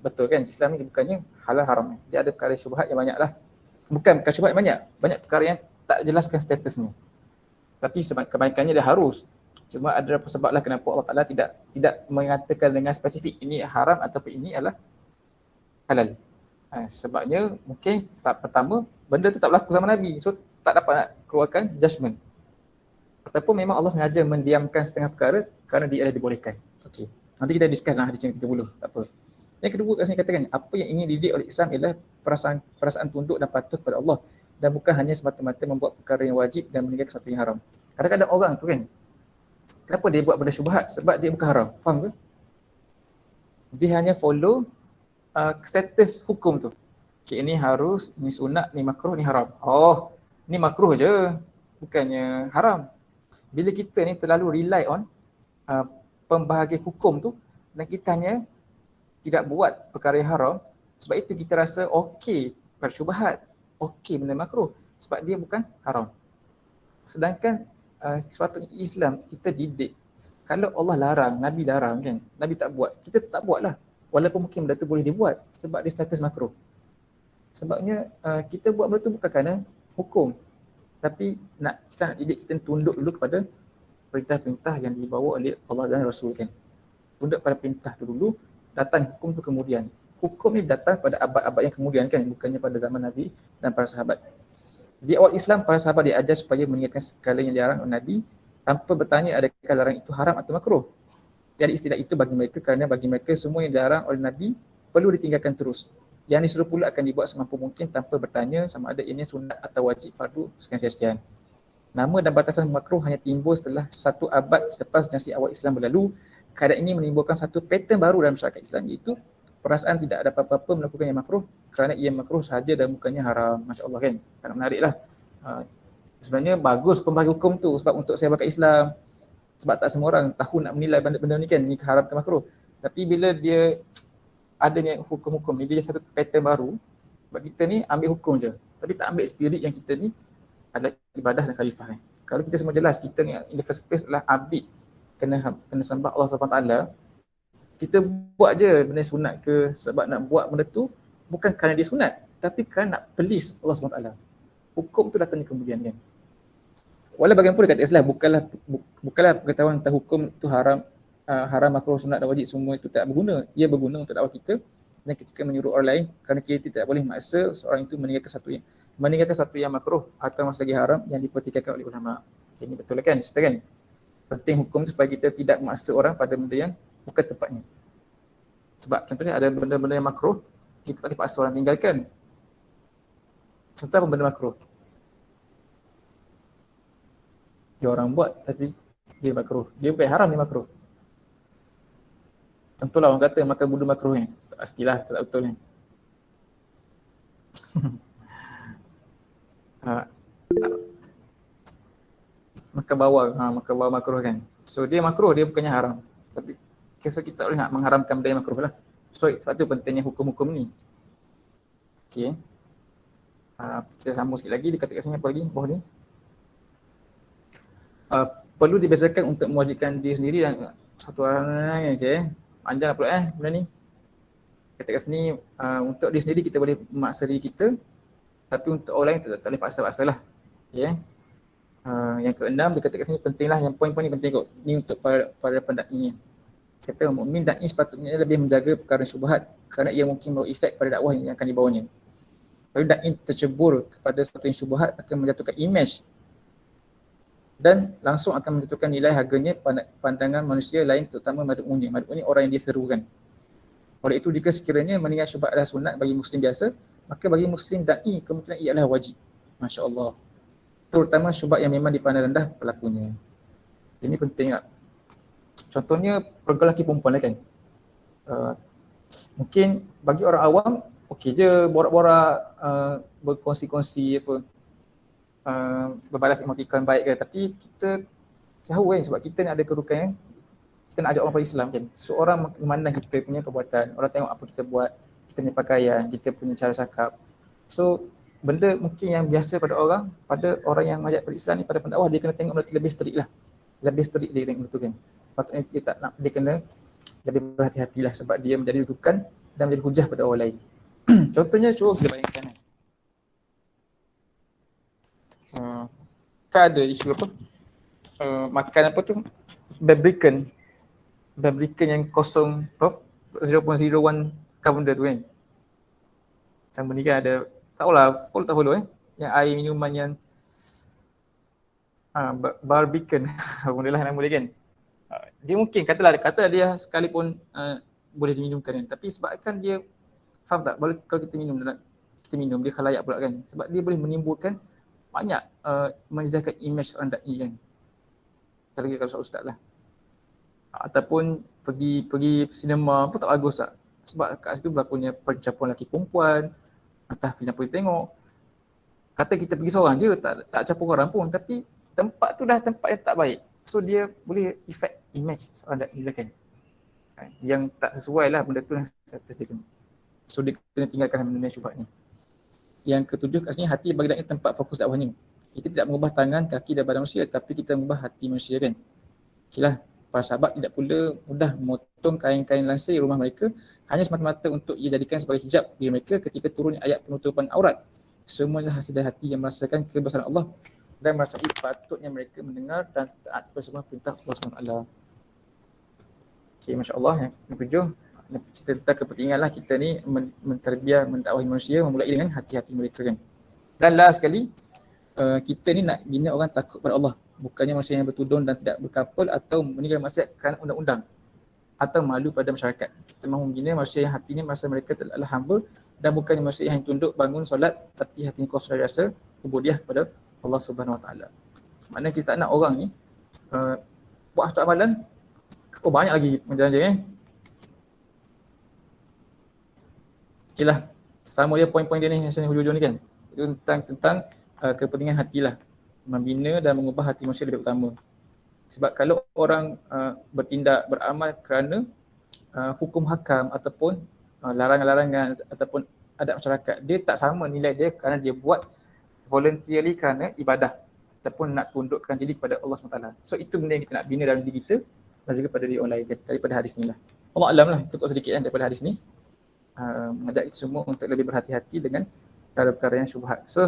betul kan, Islam ni bukannya halal haram. Dia ada perkara syubhat yang banyak lah. Bukan syubhat yang banyak. Banyak perkara yang tak jelaskan statusnya. Tapi kebanyakannya dia harus. Cuma ada beberapa sebab lah kenapa Allah Ta'ala tidak mengatakan dengan spesifik ini haram ataupun ini adalah halal. Sebabnya mungkin pertama benda tu tak berlaku zaman Nabi, so tak dapat nak keluarkan judgement. Ataupun memang Allah sengaja mendiamkan setengah perkara kerana dia ada dibolehkan. Okey. Nanti kita discuss lah hadis yang 30, tak apa. Yang kedua kat sini katakan, apa yang ingin dididik oleh Islam ialah perasaan tunduk dan patuh pada Allah dan bukan hanya semata-mata membuat perkara yang wajib dan meninggalkan sesuatu yang haram. Kadang-kadang orang tu kan, kenapa dia buat benda syubhat? Sebab dia bukan haram. Faham ke? Dia hanya follow status hukum tu. Okay, ini harus, ini sunat, ini makruh, ini haram. Oh, ini makruh je, bukannya haram. Bila kita ni terlalu rely on pembahagian hukum tu dan kita hanya tidak buat perkara yang haram, sebab itu kita rasa okey perkara syubhat, okey benda makruh sebab dia bukan haram. Sedangkan sepatutnya Islam kita didik, kalau Allah larang, Nabi larang kan, Nabi tak buat, kita tak buat lah. Walaupun mungkin benda tu boleh dibuat sebab dia status makruh. Sebabnya kita buat benda tu bukan kerana hukum, tapi Islam nak didik kita tunduk dulu kepada perintah-perintah yang dibawa oleh Allah dan Rasul kan. Tunduk pada perintah tu dulu, datang hukum tu kemudian. Hukum ni datang pada abad-abad yang kemudian kan, bukannya pada zaman Nabi dan para sahabat. Di awal Islam, para sahabat diajar supaya meninggalkan segala yang dilarang oleh Nabi tanpa bertanya adakah larang itu haram atau makruh. Tiada istilah itu bagi mereka kerana bagi mereka semua yang dilarang oleh Nabi perlu ditinggalkan terus. Yang disuruh pula akan dibuat semampu mungkin tanpa bertanya sama ada ini sunat atau wajib, fardu, sekian-sekian. Nama dan batasan makruh hanya timbul setelah 1 abad selepas generasi awal Islam berlalu. Keadaan ini menimbulkan satu pattern baru dalam masyarakat Islam, iaitu perasaan tidak ada apa-apa melakukan yang makruh kerana ia makruh sahaja dan bukannya haram. Masya Allah kan, sangat menarik lah. Sebenarnya bagus pembagi hukum tu sebab untuk masyarakat Islam, sebab tak semua orang tahu nak menilai benda-benda ni kan, ni haram ke makruh. Tapi bila dia adanya hukum-hukum ni, dia satu pattern baru sebab kita ni ambil hukum je tapi tak ambil spirit yang kita ni adalah ibadah dan khalifah kan. Kalau kita semua jelas kita ni in the first place adalah abid, kena sembah Allah SWT, kita buat je benda sunat ke sebab nak buat benda tu bukan kerana dia sunat tapi kerana nak please Allah SWT. Hukum tu datang kemudian kan. Walau bagaimanapun kata Islam bukanlah pengetahuan tentang hukum tu haram, makruh, sunat dan wajib semua itu tak berguna. Ia berguna untuk dakwah kita dan ketika menyuruh orang lain kerana kita tidak boleh maksa seorang itu meninggalkan satu yang makruh atau masih lagi haram yang dipertikaikan oleh ulama. Ini betul kan cerita kan. Penting hukum supaya kita tidak memaksa orang pada benda yang bukan tempatnya. Sebab contohnya ada benda-benda yang makruh, kita tak dipaksa orang tinggalkan. Serta benda makruh, dia orang buat tapi dia makruh, dia bukan haram, dia makruh. Tentulah orang kata makan budu makruh kan, tak pastilah, tak betul kan. Makan bawang makruh kan. So dia makruh, dia bukannya haram. Tapi so kita tak boleh nak mengharamkan benda yang makruh lah. So sebab tu pentingnya hukum-hukum ni. Okay. Kita sambung sikit lagi, dia kata kat sini apa lagi bawah ni. Perlu dibezakan untuk mewajibkan diri sendiri dan satu orang lain. Okay. Panjang lah pula benda ni. Kata kat sini, untuk diri sendiri kita boleh memaksa diri kita, tapi untuk orang lain tak boleh paksa-paksa lah. Okay. Yang keenam, dia kata kat sini pentinglah, yang poin-poin ni penting kot. Ni untuk para pendai. Kata mukmin da'i sepatutnya lebih menjaga perkara syubhat kerana ia mungkin membawa efek pada dakwah yang akan dibawanya. Kalau da'i tercebur kepada sesuatu yang syubhat akan menjatuhkan imej dan langsung akan menjatuhkan nilai harganya pandangan manusia lain, terutama mad'unya. Mad'unya orang yang dia serukan. Oleh itu jika sekiranya mendengar syubhat adalah sunat bagi muslim biasa, maka bagi muslim da'i kemungkinan ia adalah wajib. Masya Allah. Terutama syubhat yang memang dipandang rendah pelakunya. Ini penting tak? Contohnya pergaulan lelaki perempuan lah kan. Mungkin bagi orang awam okey je borak-borak, berkongsi-kongsi apa, berbalas emotikon baik ke, tapi kita tahu kan sebab kita ni ada kedudukan, kita nak ajak orang pada Islam kan. So orang memandang kita punya perbuatan, orang tengok apa kita buat, kita punya pakaian, kita punya cara cakap. So benda mungkin yang biasa pada orang yang mengajak pada Islam ni, pada pendakwah, dia kena tengok benda tu lebih strict lah. Lebih strict dia tengok tu kan. Patutnya dia tak nak, dia kena lebih berhati-hatilah sebab dia menjadi rujukan dan menjadi hujah pada orang lain. Contohnya cuba kita bayangkan kan ada isu apa, makan apa tu, Fabrican yang kosong 0.01 carbon tu kan. Sama ni kan ada, tahulah, follow yang air minuman yang Barbican benda lah nama dia kan. Dia mungkin kata dia sekalipun boleh diminumkan kan, tapi sebabkan dia, faham tak, kalau kita minum dia khalayak pula kan, sebab dia boleh menimbulkan banyak menjejaskan imej orang da'i kan. Terlebih kalau ustaz lah, ataupun pergi sinema pun tak bagus tak, sebab kat situ berlakunya percampuran lelaki perempuan, entah filem apa kita tengok. Kata kita pergi seorang je, tak campur orang pun, tapi tempat tu dah tempat yang tak baik. So dia boleh effect image seorang da'i kan, yang tak sesuai lah benda tu yang status dia kena. So dia kena tinggalkan benda syubhat ni. yang ketujuh kat sini, hati bagi dakwah tempat fokus dakwahnya. Kita tidak mengubah tangan, kaki dan badan manusia, tapi kita mengubah hati manusia kan. Okeylah, para sahabat tidak pula mudah memotong kain-kain lansir rumah mereka hanya semata-mata untuk ia jadikan sebagai hijab bagi mereka ketika turunnya ayat penutupan aurat. Semuanya hasil dari hati yang merasakan kebesaran Allah dan merasai patutnya mereka mendengar dan taat kepada semua perintah Allah SWT. Okey, masya-Allah. Yang ketujuh, cerita tentang kepentinganlah kita ni menterbiah, mendakwahi manusia memulai dengan hati-hati mereka kan. Dan last sekali, kita ni nak bina orang takut pada Allah, bukannya manusia yang bertudung dan tidak berkapal atau meninggal maksiat kerana undang-undang atau malu pada masyarakat. Kita mahu membina manusia yang hatinya merasa mereka adalah hamba dan bukannya manusia yang tunduk bangun solat tapi hatinya kosong dari rasa ubudiah kepada Allah Subhanahu Wa Taala. Maknanya kita nak orang ni buat satu amalan, banyak lagi menjalankan Okeylah, sama dia poin-poin dia ni yang saya hujung-hujung ni kan. Itu tentang kepentingan hatilah, membina dan mengubah hati manusia lebih utama. Sebab kalau orang bertindak, beramal kerana hukum hakam ataupun larangan-larangan ataupun adab masyarakat, dia tak sama nilai dia kerana dia buat voluntarily kerana ibadah ataupun nak tundukkan diri kepada Allah SWT. So itu benda yang kita nak bina dalam diri kita dan juga pada diri orang lain daripada hadis ni lah. Allah Alam lah, cukup sedikit kan daripada hadis ni. Mengajak kita semua untuk lebih berhati-hati dengan perkara-perkara yang syubhat. So